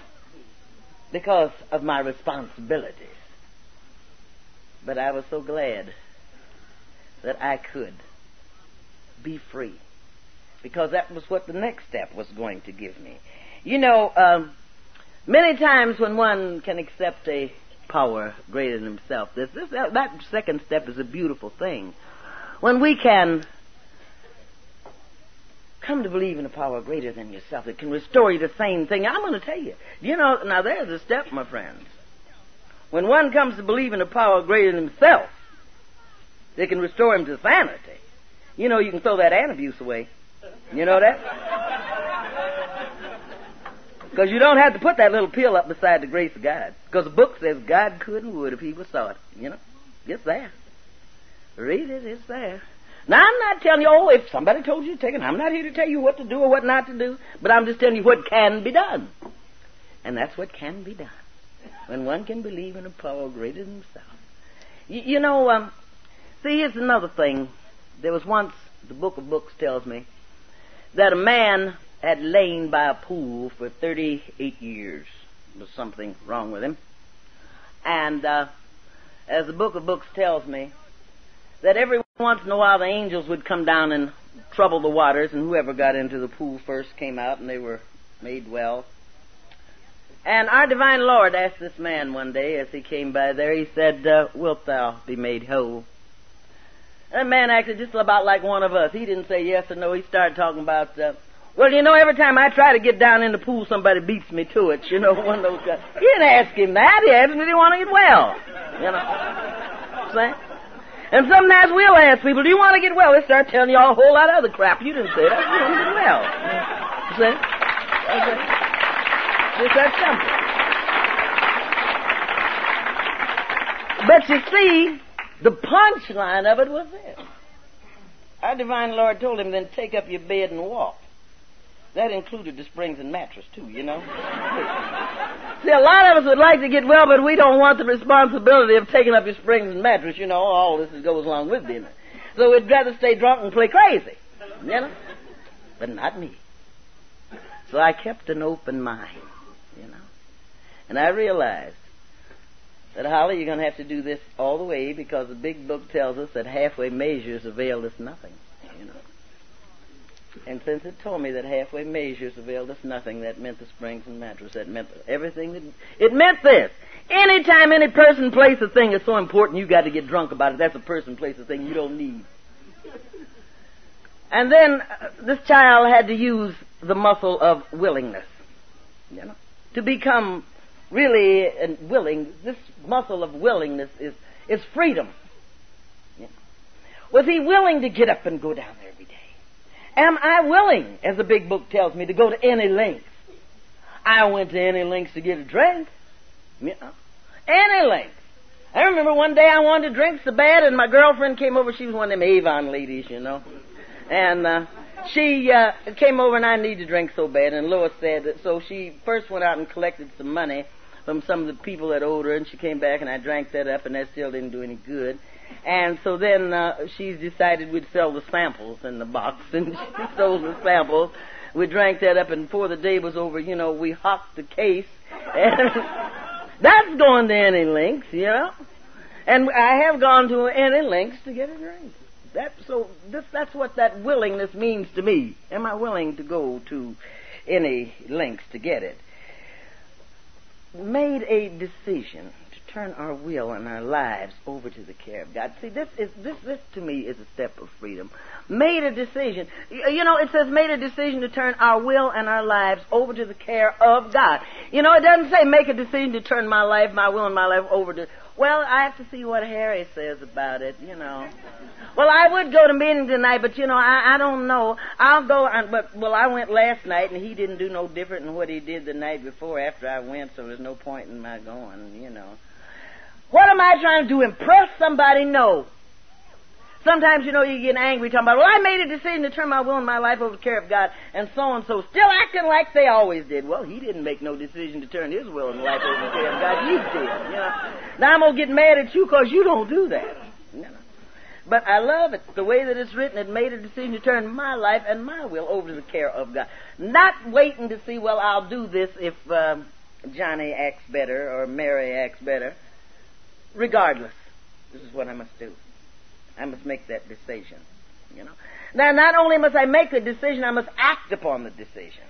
because of my responsibilities. But I was so glad that I could be free, because that was what the next step was going to give me. You know, many times when one can accept a power greater than himself, that second step is a beautiful thing. When we can come to believe in a power greater than yourself that can restore you to the same thing. I'm going to tell you. You know, now there's a step, my friends. When one comes to believe in a power greater than himself that can restore him to sanity, you know, you can throw that antabuse away. You know that? Because you don't have to put that little pill up beside the grace of God. Because the book says God could and would if he was sought. You know? It's there. Read it, it's there. Now, I'm not telling you, if somebody told you to take it, I'm not here to tell you what to do or what not to do, but I'm just telling you what can be done. And that's what can be done, when one can believe in a power greater than himself. You know, see, here's another thing. There was once, the book of books tells me, that a man had lain by a pool for 38 years. There was something wrong with him. And as the book of books tells me, that every Once in a while the angels would come down and trouble the waters, and whoever got into the pool first came out, and they were made well. And our divine Lord asked this man one day as he came by there, he said, wilt thou be made whole? That man acted just about like one of us. He didn't say yes or no. He started talking about, well, you know, every time I try to get down in the pool, somebody beats me to it. You know, one of those guys. He didn't ask him that. He asked him, did he want to get well? You know. See? And sometimes we'll ask people, do you want to get well? They start telling you all a whole lot of other crap. You didn't say that. You want to get well. See? Okay. Just that simple. But you see, the punchline of it was this. Our divine Lord told him, then take up your bed and walk. That included the springs and mattress, too, you know. See, a lot of us would like to get well, but we don't want the responsibility of taking up your springs and mattress, you know. All this goes along with it. So we'd rather stay drunk and play crazy, you know. But not me. So I kept an open mind, you know. And I realized that, Holly, you're going to have to do this all the way because the big book tells us that halfway measures availed us nothing, you know. And since it told me that halfway measures availed us nothing, that meant the springs and mattress. That meant everything. It meant this. Anytime any person, place, or thing is so important, you got to get drunk about it. That's a person, place, or thing you don't need. And then this child had to use the muscle of willingness, you know, to become really willing. This muscle of willingness is freedom. You know. Was he willing to get up and go down there every day? Am I willing, as the big book tells me, to go to any lengths? I went to any lengths to get a drink. You know, any lengths. I remember one day I wanted to drink so bad, and my girlfriend came over. She was one of them Avon ladies, you know. And she came over, and I needed to drink so bad. And Lois said that, so she first went out and collected some money from some of the people that owed her, and she came back, and I drank that up, and that still didn't do any good. And so then she decided we'd sell the samples in the box, and she sold the samples. We drank that up, and before the day was over, you know, we hocked the case. And that's going to any lengths, you know. And I have gone to any lengths to get a drink. That's what that willingness means to me. Am I willing to go to any lengths to get it? Made a decision to turn our will and our lives over to the care of God. See, this to me is a step of freedom. Made a decision. You know, it says made a decision to turn our will and our lives over to the care of God. You know, it doesn't say make a decision to turn my life, my will and my life over to... Well, I have to see what Harry says about it, you know. Well, I would go to meeting tonight, but, you know, I don't know. I'll go, I went last night, and he didn't do no different than what he did the night before after I went, so there's no point in my going, you know. What am I trying to do, impress somebody? No. Sometimes, you know, you get angry talking about, well, I made a decision to turn my will and my life over to the care of God, and so still acting like they always did. Well, he didn't make no decision to turn his will and life over to the care of God. You did, you know. Now I'm going to get mad at you because you don't do that. You know. But I love it. The way that it's written, it made a decision to turn my life and my will over to the care of God. Not waiting to see, well, I'll do this if Johnny acts better or Mary acts better. Regardless, this is what I must do. I must make that decision, you know. Now, not only must I make the decision, I must act upon the decision.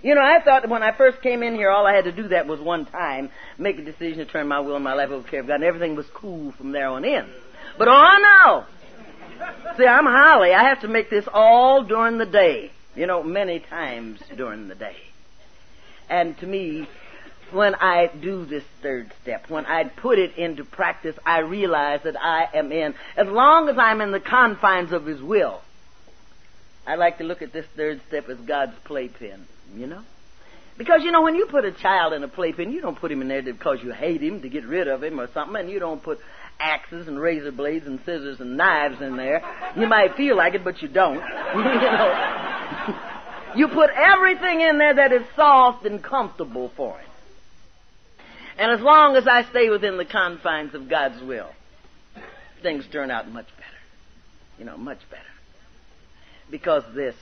You know, I thought that when I first came in here, all I had to do that was one time, make a decision to turn my will and my life over to the care of God, and everything was cool from there on in. But oh no! See, I'm Holly. I have to make this all during the day, you know, many times during the day. And to me, when I do this third step, when I put it into practice, I realize that I am as long as I'm in the confines of His will, I like to look at this third step as God's playpen, you know? Because, you know, when you put a child in a playpen, you don't put him in there because you hate him, to get rid of him or something, and you don't put axes and razor blades and scissors and knives in there. You might feel like it, but you don't. You know? You put everything in there that is soft and comfortable for him. And as long as I stay within the confines of God's will, things turn out much better. You know, much better. Because this,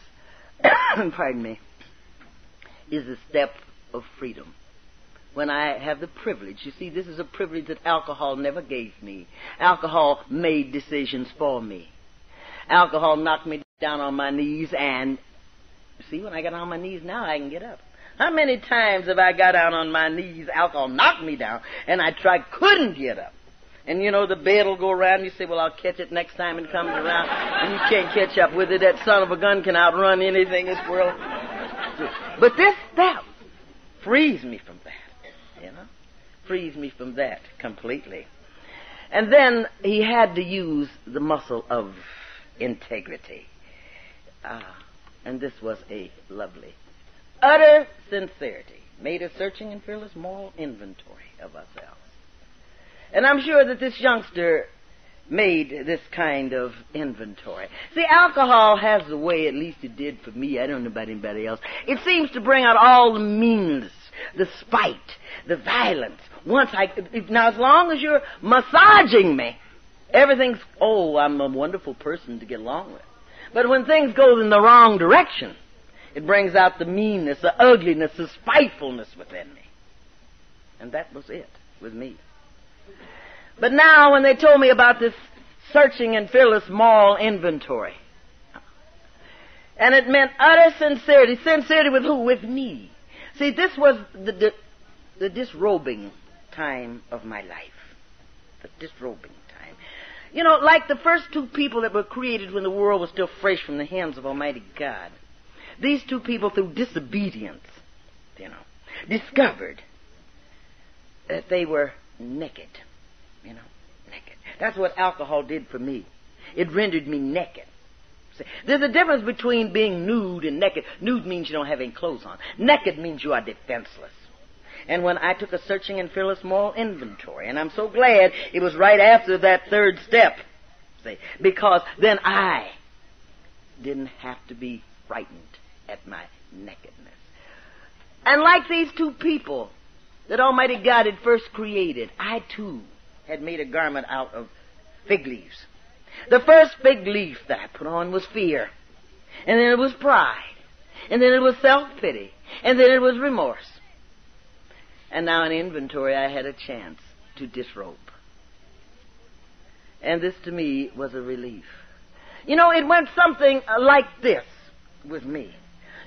pardon me, is a step of freedom. When I have the privilege, you see, this is a privilege that alcohol never gave me. Alcohol made decisions for me. alcohol knocked me down on my knees, and see, when I got on my knees now, I can get up. How many times have I got down on my knees, alcohol knocked me down, and I couldn't get up? And you know, the bed will go around, and you say, well, I'll catch it next time it comes around, and you can't catch up with it. That son of a gun can outrun anything in this world. But that frees me from that, you know, frees me from that completely. And then he had to use the muscle of integrity. And this was a lovely, utter sincerity, made a searching and fearless moral inventory of ourselves. And I'm sure that this youngster made this kind of inventory. See, alcohol has the way, at least it did for me, I don't know about anybody else, it seems to bring out all the meanness, the spite, the violence. Now, as long as you're massaging me, everything's, I'm a wonderful person to get along with. But when things go in the wrong direction, it brings out the meanness, the ugliness, the spitefulness within me. And that was it with me. But now, when they told me about this searching and fearless moral inventory, and it meant utter sincerity. Sincerity with who? With me. See, this was the disrobing time of my life. The disrobing time. You know, like the first two people that were created when the world was still fresh from the hands of Almighty God. These two people, through disobedience, you know, discovered that they were naked. You know, naked. That's what alcohol did for me. It rendered me naked. See, there's a difference between being nude and naked. Nude means you don't have any clothes on. Naked means you are defenseless. And when I took a searching and fearless moral inventory, and I'm so glad it was right after that third step, see, because then I didn't have to be frightened at my nakedness. And like these two people that Almighty God had first created, I too had made a garment out of fig leaves. The first fig leaf that I put on was fear. And then it was pride. And then it was self-pity. And then it was remorse. And now in inventory I had a chance to disrobe. And this to me was a relief. You know, it went something like this with me.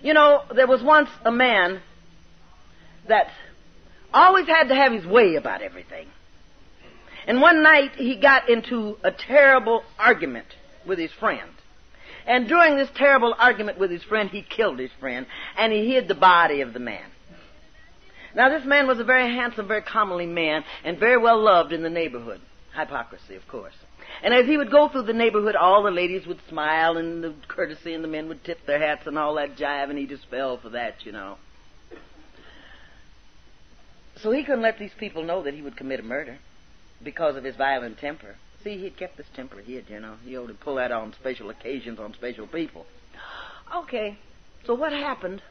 You know, there was once a man that always had to have his way about everything. And one night he got into a terrible argument with his friend. And during this terrible argument with his friend, he killed his friend, and he hid the body of the man. Now, this man was a very handsome, very comely man, and very well loved in the neighborhood. Hypocrisy, of course. And as he would go through the neighborhood, all the ladies would smile, and the courtesy, and the men would tip their hats and all that jive, and he just fell for that, you know. So he couldn't let these people know that he would commit a murder because of his violent temper. See, he'd kept this temper hid, you know. He ought to pull that on special occasions on special people. Okay, so what happened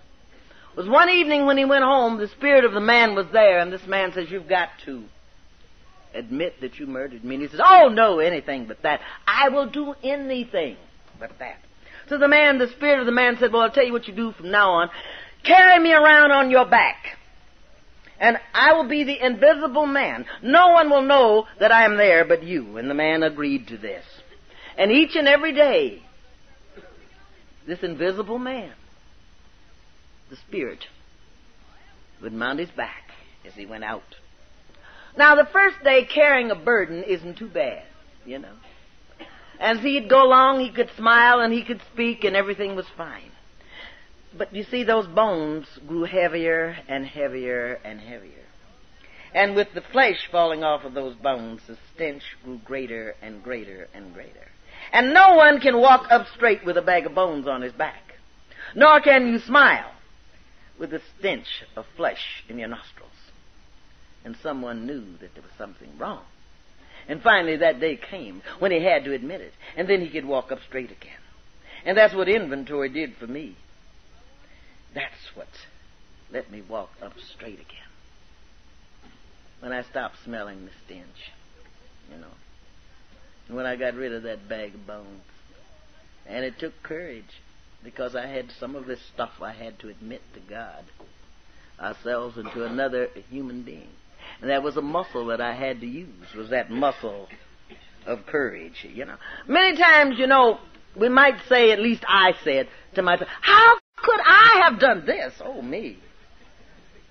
was one evening when he went home, the spirit of the man was there, and this man says, you've got to admit that you murdered me. And he says, oh, no, anything but that. I will do anything but that. So the spirit of the man said, well, I'll tell you what you do from now on. Carry me around on your back, and I will be the invisible man. No one will know that I am there but you. And the man agreed to this. And each and every day, this invisible man, the spirit, would mount his back as he went out. Now, the first day carrying a burden isn't too bad, you know. As he'd go along, he could smile and he could speak and everything was fine. But you see, those bones grew heavier and heavier and heavier. And with the flesh falling off of those bones, the stench grew greater and greater and greater. And no one can walk up straight with a bag of bones on his back. Nor can you smile with the stench of flesh in your nostrils. And someone knew that there was something wrong. And finally that day came when he had to admit it. And then he could walk up straight again. And that's what inventory did for me. That's what let me walk up straight again. When I stopped smelling the stench, you know. And when I got rid of that bag of bones. And it took courage, because I had some of this stuff I had to admit to God, ourselves, and to another human being. And that was a muscle that I had to use, was that muscle of courage, you know. Many times, you know, we might say, at least I said to myself, how could I have done this? Oh, me.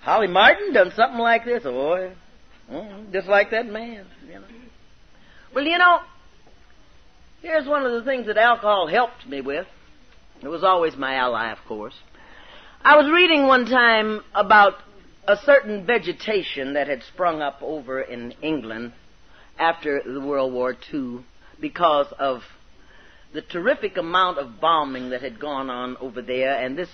Holly Martin done something like this? Oh, just like that man, you know. Well, you know, here's one of the things that alcohol helped me with. It was always my ally, of course. I was reading one time about a certain vegetation that had sprung up over in England after the World War II because of the terrific amount of bombing that had gone on over there, and this,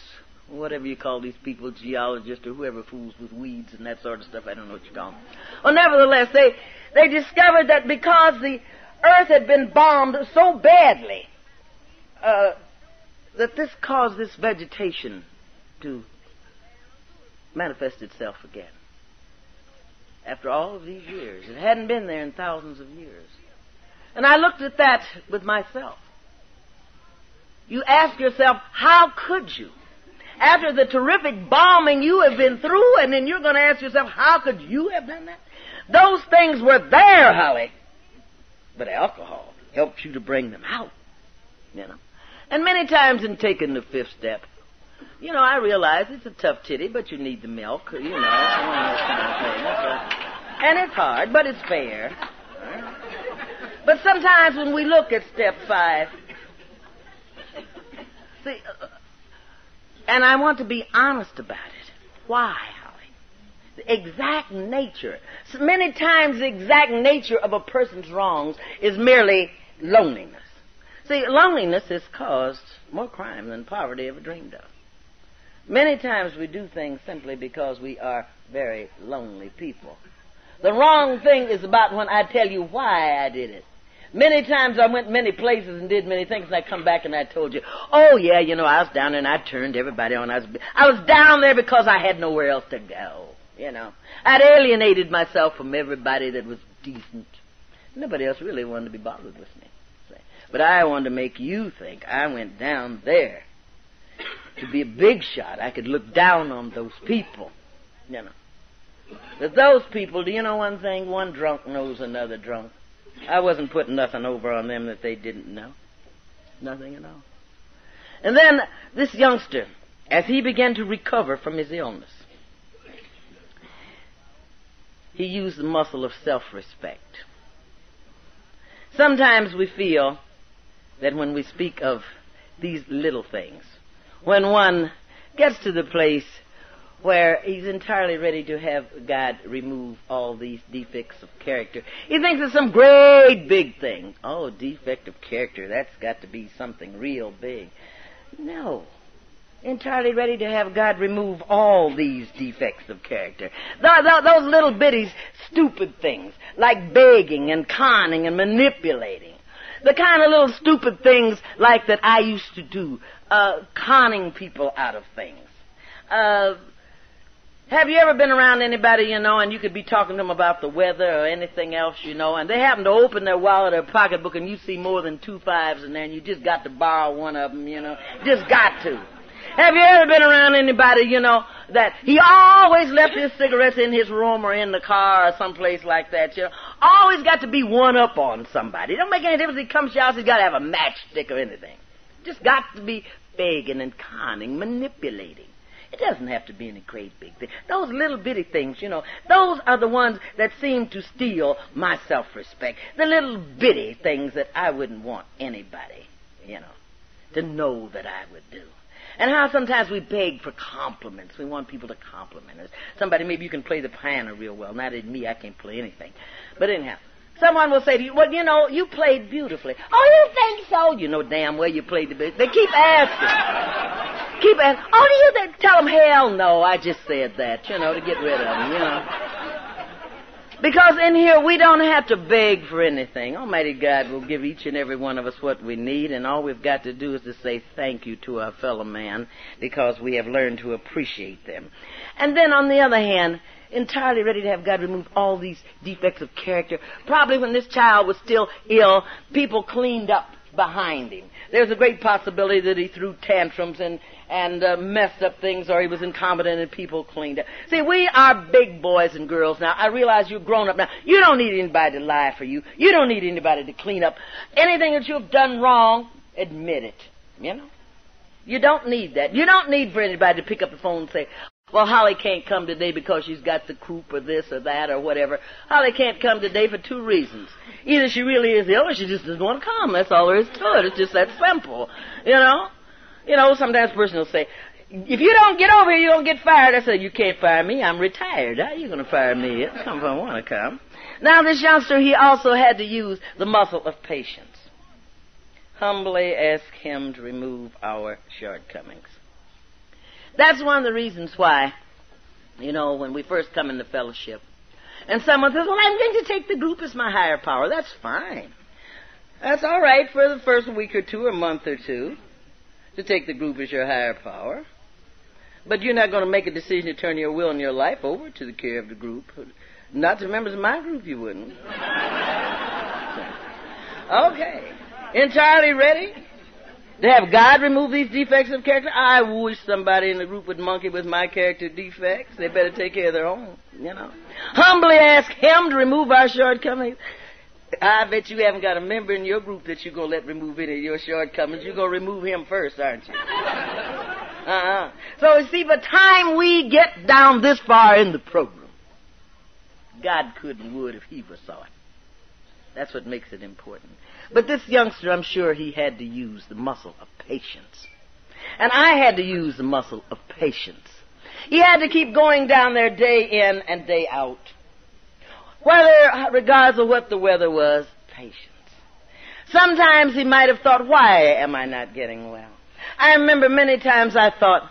whatever you call these people, geologists or whoever fools with weeds and that sort of stuff, I don't know what you call them. Well, nevertheless, they discovered that because the earth had been bombed so badly, that this caused this vegetation to manifest itself again. After all of these years. It hadn't been there in thousands of years. And I looked at that with myself. You ask yourself, how could you? After the terrific bombing you have been through, and then you're going to ask yourself, how could you have done that? Those things were there, Holly. But alcohol helps you to bring them out, you know. And many times in taking the fifth step, you know, I realize it's a tough titty, but you need the milk, you know, and that kind of thing. And it's hard, but it's fair. But sometimes when we look at step 5, see, and I want to be honest about it. Why, Holly? The exact nature. So many times the exact nature of a person's wrongs is merely loneliness. See, loneliness has caused more crime than poverty ever dreamed of. Many times we do things simply because we are very lonely people. The wrong thing is about when I tell you why I did it. Many times I went many places and did many things, and I come back and I told you, oh, yeah, you know, I was down there and I turned everybody on. I was down there because I had nowhere else to go, you know. I'd alienated myself from everybody that was decent. Nobody else really wanted to be bothered with me. But I wanted to make you think I went down there to be a big shot. I could look down on those people, you know. But those people, do you know one thing? One drunk knows another drunk. I wasn't putting nothing over on them that they didn't know. Nothing at all. And then this youngster, as he began to recover from his illness, he used the muscle of self-respect. Sometimes we feel that when we speak of these little things, when one gets to the place where he's entirely ready to have God remove all these defects of character, he thinks it's some great big thing. Oh, defect of character, that's got to be something real big. No. Entirely ready to have God remove all these defects of character. Those little bitty stupid things, like begging and conning and manipulating. The kind of little stupid things like that I used to do, conning people out of things. Have you ever been around anybody, you know, and you could be talking to them about the weather or anything else, you know, and they happen to open their wallet or pocketbook and you see more than 2 5s in there and you just got to borrow one of them, you know, just got to. Have you ever been around anybody, you know, that he always left his cigarettes in his room or in the car or someplace like that, you know? Always got to be one up on somebody. It don't make any difference if he comes to your house, he's got to have a matchstick or anything. Just got to be begging and conning, manipulating. It doesn't have to be any great big thing. Those little bitty things, you know, those are the ones that seem to steal my self-respect. The little bitty things that I wouldn't want anybody, you know, to know that I would do. And how sometimes we beg for compliments. We want people to compliment us. Somebody, maybe you can play the piano real well. Not in me, I can't play anything. But anyhow, someone will say to you, well, you know, you played beautifully. Oh, you think so? You know damn well you played the best. They keep asking. Keep asking. Oh, do you think? Tell them, hell no, I just said that, you know, to get rid of them, you know. Because in here, we don't have to beg for anything. Almighty God will give each and every one of us what we need, and all we've got to do is to say thank you to our fellow man because we have learned to appreciate them. And then, on the other hand, entirely ready to have God remove all these defects of character. Probably when this child was still ill, people cleaned up behind him. There's a great possibility that he threw tantrums and messed up things, or he was incompetent and people cleaned up. See, we are big boys and girls now. I realize you're grown up now. You don't need anybody to lie for you. You don't need anybody to clean up anything that you've done wrong. Admit it, you know. You don't need that. You don't need for anybody to pick up the phone and say, well, Holly can't come today because she's got the croup or this or that or whatever. Holly can't come today for two reasons. Either she really is ill or she just doesn't want to come. That's all there is to it. It's just that simple, you know. You know, sometimes a person will say, if you don't get over here, you're going to get fired. I said, you can't fire me. I'm retired. How are you going to fire me? I'll come if I want to come. Now, this youngster, he also had to use the muscle of patience. Humbly ask him to remove our shortcomings. That's one of the reasons why, you know, when we first come into fellowship, and someone says, well, I'm going to take the group as my higher power. That's fine. That's all right for the first week or two or month or two to take the group as your higher power. But you're not going to make a decision to turn your will and your life over to the care of the group. Not to members of my group, you wouldn't. Okay. Entirely ready to have God remove these defects of character? I wish somebody in the group would monkey with my character defects. They better take care of their own, you know. Humbly ask him to remove our shortcomings. I bet you haven't got a member in your group that you're going to let remove any of your shortcomings. You're going to remove him first, aren't you? So, you see, by the time we get down this far in the program, God could and would if he foresaw it. That's what makes it important. But this youngster, I'm sure he had to use the muscle of patience. And I had to use the muscle of patience. He had to keep going down there day in and day out. Whether, regardless of what the weather was, patience. Sometimes he might have thought, why am I not getting well? I remember many times I thought,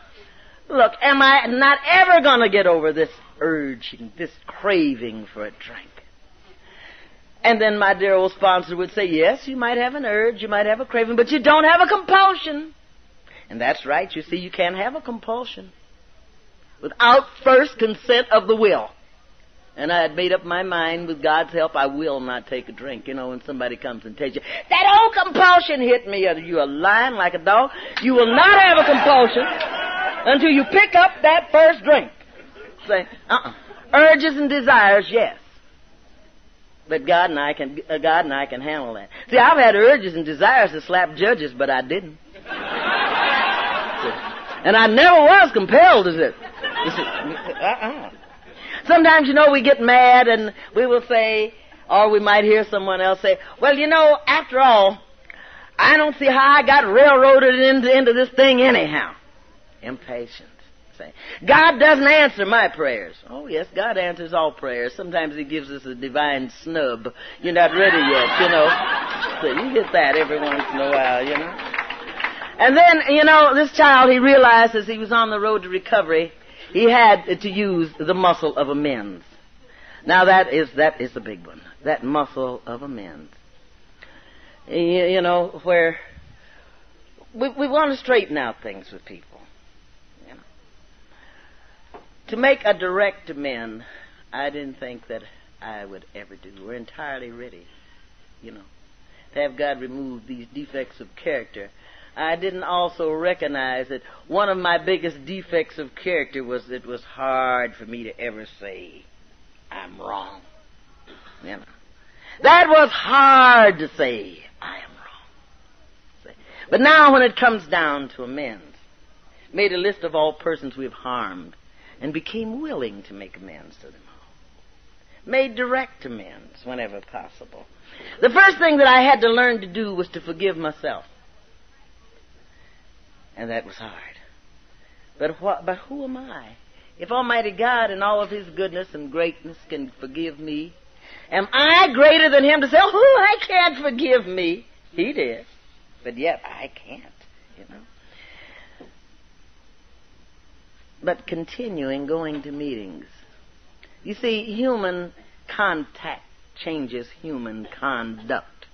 look, am I not ever going to get over this urge, this craving for a drink? And then my dear old sponsor would say, yes, you might have an urge, you might have a craving, but you don't have a compulsion. And that's right, you see, you can't have a compulsion without first consent of the will. And I had made up my mind, with God's help, I will not take a drink. You know, when somebody comes and tells you, that old compulsion hit me, you are lying like a dog. You will not have a compulsion until you pick up that first drink. Say, urges and desires, yes. But God and I can handle that. See, I've had urges and desires to slap judges, but I didn't. And I never was compelled to it. Sometimes, you know, we get mad and we will say, or we might hear someone else say, well, you know, after all, I don't see how I got railroaded into this thing anyhow. Impatient. Say, God doesn't answer my prayers. Oh, yes, God answers all prayers. Sometimes he gives us a divine snub. You're not ready yet, you know. So you get that every once in a while, you know. And then, you know, this child, he realized as he was on the road to recovery, he had to use the muscle of amends. Now that is the big one. That muscle of amends. You know, where we want to straighten out things with people. You know. To make a direct amend, I didn't think that I would ever do. We're entirely ready, you know, to have God remove these defects of character. I didn't also recognize that one of my biggest defects of character was it was hard for me to ever say, I'm wrong. You know. That was hard to say, I am wrong. See? But now when it comes down to amends, made a list of all persons we have harmed and became willing to make amends to them all. Made direct amends whenever possible. The first thing that I had to learn to do was to forgive myself. And that was hard. But who am I? If Almighty God in all of his goodness and greatness can forgive me, am I greater than him to say, oh, I can't forgive me? He did. But yet I can't, you know. But continuing going to meetings. You see, human contact changes human conduct.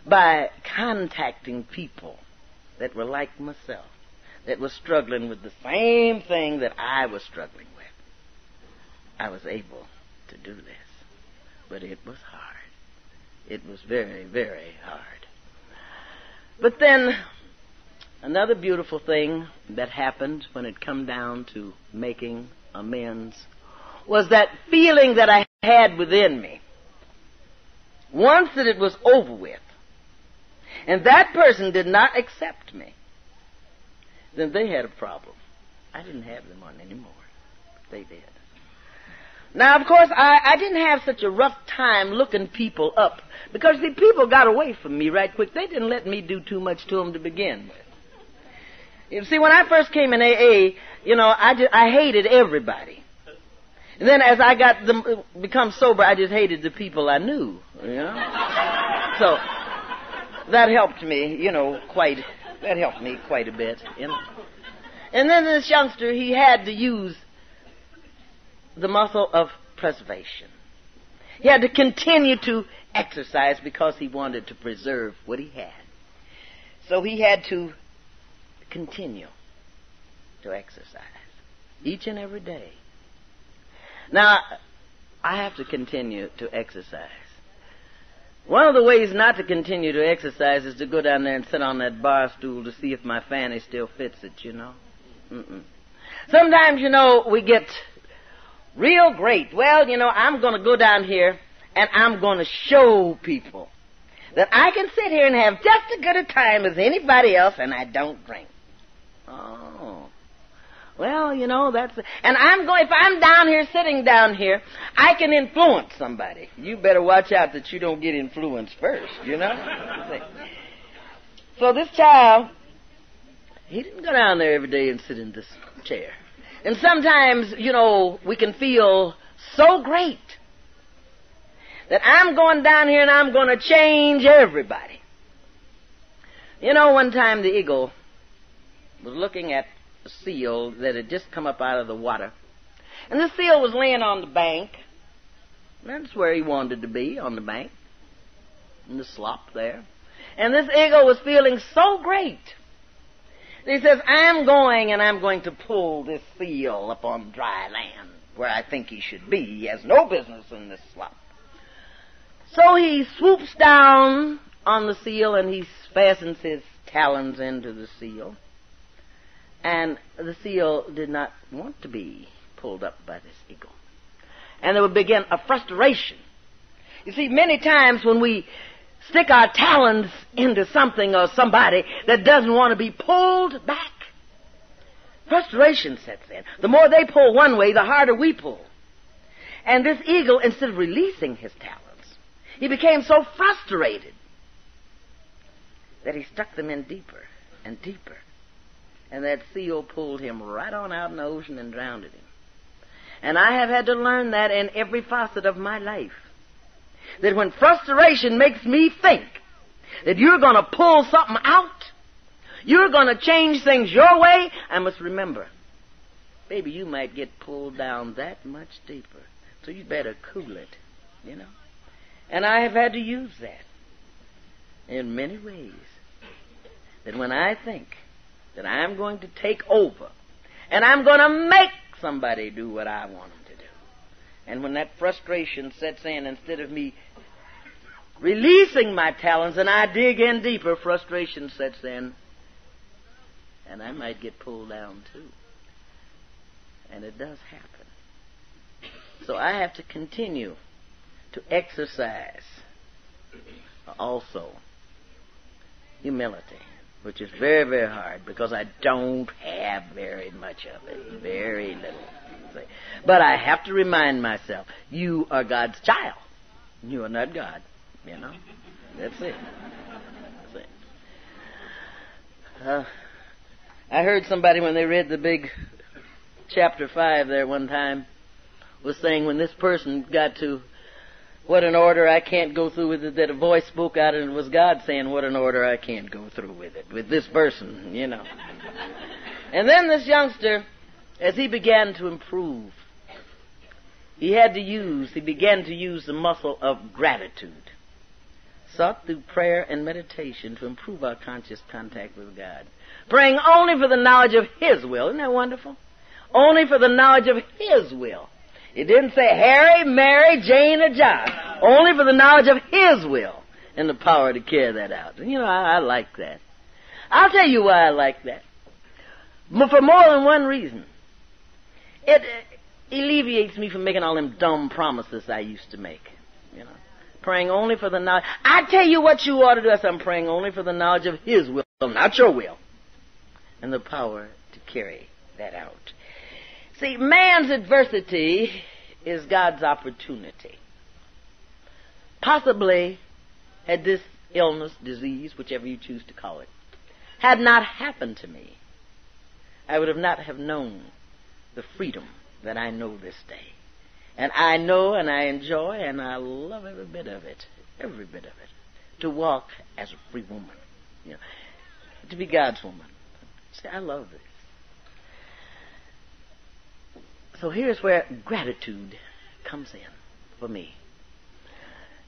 By contacting people that were like myself, that were struggling with the same thing that I was struggling with, I was able to do this. But it was hard. It was very, very hard. But then, another beautiful thing that happened when it come down to making amends was that feeling that I had within me. Once that it was over with, and that person did not accept me, then they had a problem. I didn't have them on anymore. They did. Now, of course, I didn't have such a rough time looking people up because the people got away from me right quick. They didn't let me do too much to them to begin with. You see, when I first came in AA, I hated everybody. And then as I become sober, I just hated the people I knew, So that helped me, that helped me quite a bit, And then this youngster, he had to use the muscle of preservation. He had to continue to exercise because he wanted to preserve what he had. So he had to continue to exercise each and every day. Now, I have to continue to exercise. One of the ways not to continue to exercise is to go down there and sit on that bar stool to see if my fanny still fits it, Sometimes, we get real great. Well, I'm going to go down here and I'm going to show people that I can sit here and have just as good a time as anybody else and I don't drink. Oh. Well, that's... And if I'm down here, sitting down here, I can influence somebody. You better watch out that you don't get influenced first, So this child, he didn't go down there every day and sit in this chair. And sometimes, we can feel so great that I'm going down here and I'm going to change everybody. One time the eagle was looking at a seal that had just come up out of the water. And the seal was laying on the bank. That's where he wanted to be, on the bank, in the slop there. And this eagle was feeling so great. He says, I'm going to pull this seal up on dry land where I think he should be. He has no business in this slop. So he swoops down on the seal and he fastens his talons into the seal. And the seal did not want to be pulled up by this eagle. And there would begin a frustration. You see, many times when we stick our talons into something or somebody that doesn't want to be pulled back, frustration sets in. The more they pull one way, the harder we pull. And this eagle, instead of releasing his talons, he became so frustrated that he stuck them in deeper and deeper. And that seal pulled him right on out in the ocean and drowned him. And I have had to learn that in every facet of my life. That when frustration makes me think that you're going to pull something out, you're going to change things your way, I must remember, baby, you might get pulled down that much deeper. So you better cool it, And I have had to use that in many ways. That when I think that I'm going to take over and I'm going to make somebody do what I want them to do. And when that frustration sets in, instead of me releasing my talons and I dig in deeper, frustration sets in and I might get pulled down too. And it does happen. So I have to continue to exercise also humility, which is very, very hard because I don't have very much of it, very little. But I have to remind myself, you are God's child. You are not God, That's it. That's it. I heard somebody when they read the big chapter 5 there one time was saying when this person got to what an order I can't go through with it, that a voice spoke out and it was God saying, what an order I can't go through with it, with this person, And then this youngster, as he began to improve, he began to use the muscle of gratitude, sought through prayer and meditation to improve our conscious contact with God, praying only for the knowledge of His will. Isn't that wonderful? Only for the knowledge of His will. It didn't say Harry, Mary, Jane, or John. Only for the knowledge of His will and the power to carry that out. And I like that. I'll tell you why I like that. For more than one reason. It alleviates me from making all them dumb promises I used to make. Praying only for the knowledge. I tell you what you ought to do. I'm praying only for the knowledge of His will, not your will. And the power to carry that out. See, man's adversity is God's opportunity. Possibly, had this illness, disease, whichever you choose to call it, had not happened to me, I would have not have known the freedom that I know this day. And I know and I enjoy and I love every bit of it, to walk as a free woman, to be God's woman. See, I love this. So here's where gratitude comes in for me.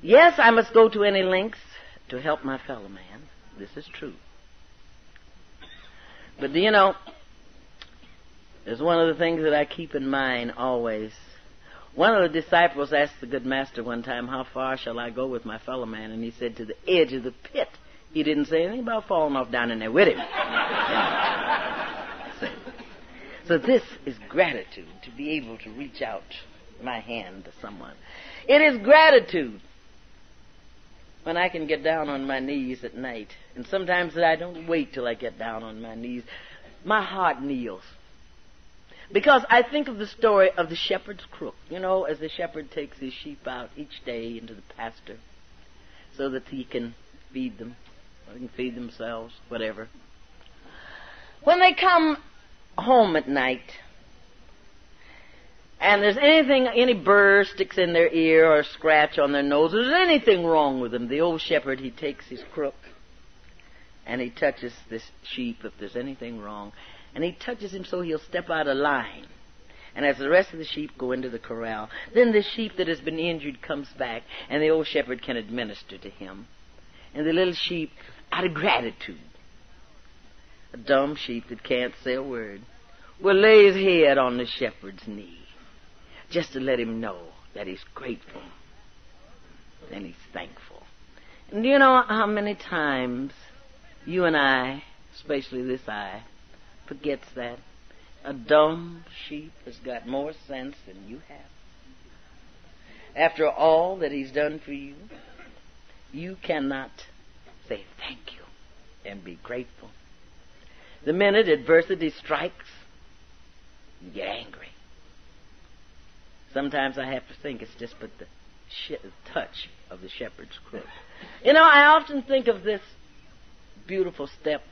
Yes, I must go to any lengths to help my fellow man. This is true. But there's one of the things that I keep in mind always. One of the disciples asked the good master one time, how far shall I go with my fellow man? And he said, to the edge of the pit. He didn't say anything about falling off down in there with him. So this is gratitude, to be able to reach out my hand to someone. It is gratitude when I can get down on my knees at night. And sometimes I don't wait till I get down on my knees. My heart kneels. Because I think of the story of the shepherd's crook. As the shepherd takes his sheep out each day into the pasture so that he can feed them, or they can feed themselves, whatever. When they come home at night, and there's any burr sticks in their ear or a scratch on their nose, there's anything wrong with them, the old shepherd, he takes his crook and he touches this sheep if there's anything wrong, and he touches him so he'll step out of line. And as the rest of the sheep go into the corral, then the sheep that has been injured comes back, and the old shepherd can administer to him. And the little sheep, out of gratitude, a dumb sheep that can't say a word, will lay his head on the shepherd's knee, just to let him know that he's grateful and he's thankful. And do you know how many times you and I, especially this eye, forgets that? A dumb sheep has got more sense than you have. After all that he's done for you, you cannot say thank you and be grateful. The minute adversity strikes, you get angry. Sometimes I have to think it's just but the touch of the shepherd's crook. I often think of this beautiful step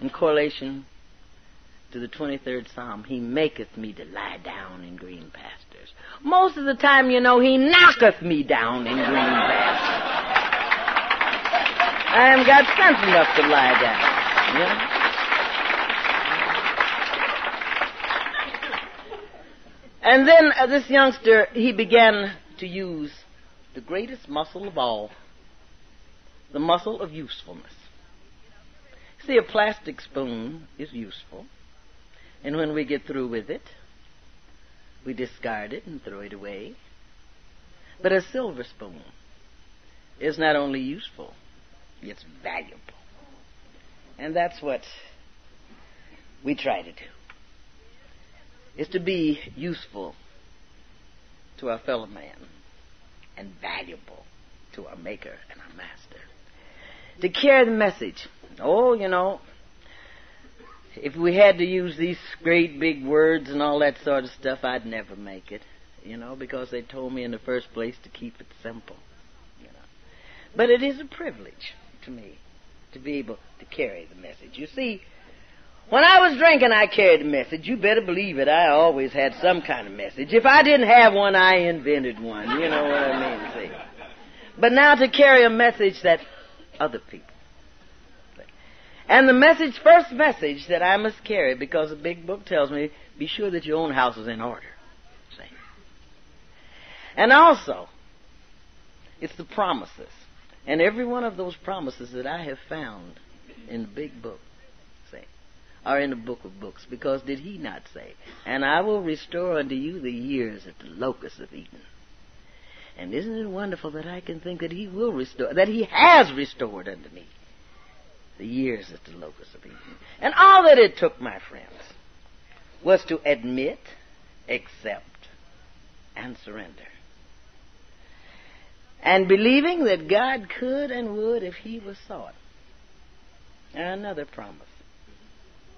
in correlation to the 23rd Psalm. He maketh me to lie down in green pastures. Most of the time, he knocketh me down in green pastures. I haven't got sense enough to lie down, And then this youngster, he began to use the greatest muscle of all, the muscle of usefulness. See, a plastic spoon is useful, and when we get through with it, we discard it and throw it away. But a silver spoon is not only useful, it's valuable. And that's what we try to do, is to be useful to our fellow man and valuable to our Maker and our Master. To carry the message. If we had to use these great big words and all that sort of stuff, I'd never make it, because they told me in the first place to keep it simple, But it is a privilege to me to be able to carry the message. You see, when I was drinking, I carried the message. You better believe it. I always had some kind of message. If I didn't have one, I invented one. You know what I mean? See. But now to carry a message that other people. And the first message that I must carry, because the big book tells me, be sure that your own house is in order. See? And also, it's the promises. And every one of those promises that I have found in the big book, are in the book of books, because did he not say, and I will restore unto you the years that the locusts have eaten. And isn't it wonderful that I can think that he will restore, that he has restored unto me the years that the locusts have eaten. And all that it took, my friends, was to admit, accept, and surrender. and believing that God could and would if he was sought. Another promise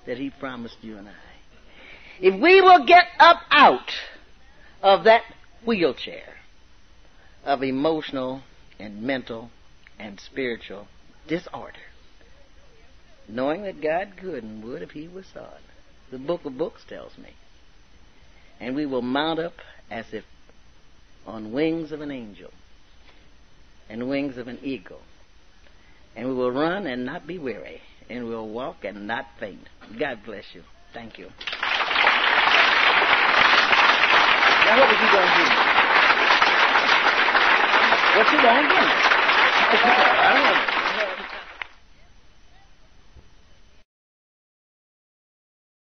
that he promised you and I. If we will get up out of that wheelchair of emotional and mental and spiritual disorder, knowing that God could and would if he was sought, the book of books tells me, and we will mount up as if on wings of an angel and wings of an eagle, and we will run and not be weary, and we will walk and not faint. God bless you. Thank you. Now what was you going to do? What you going to do? I don't know.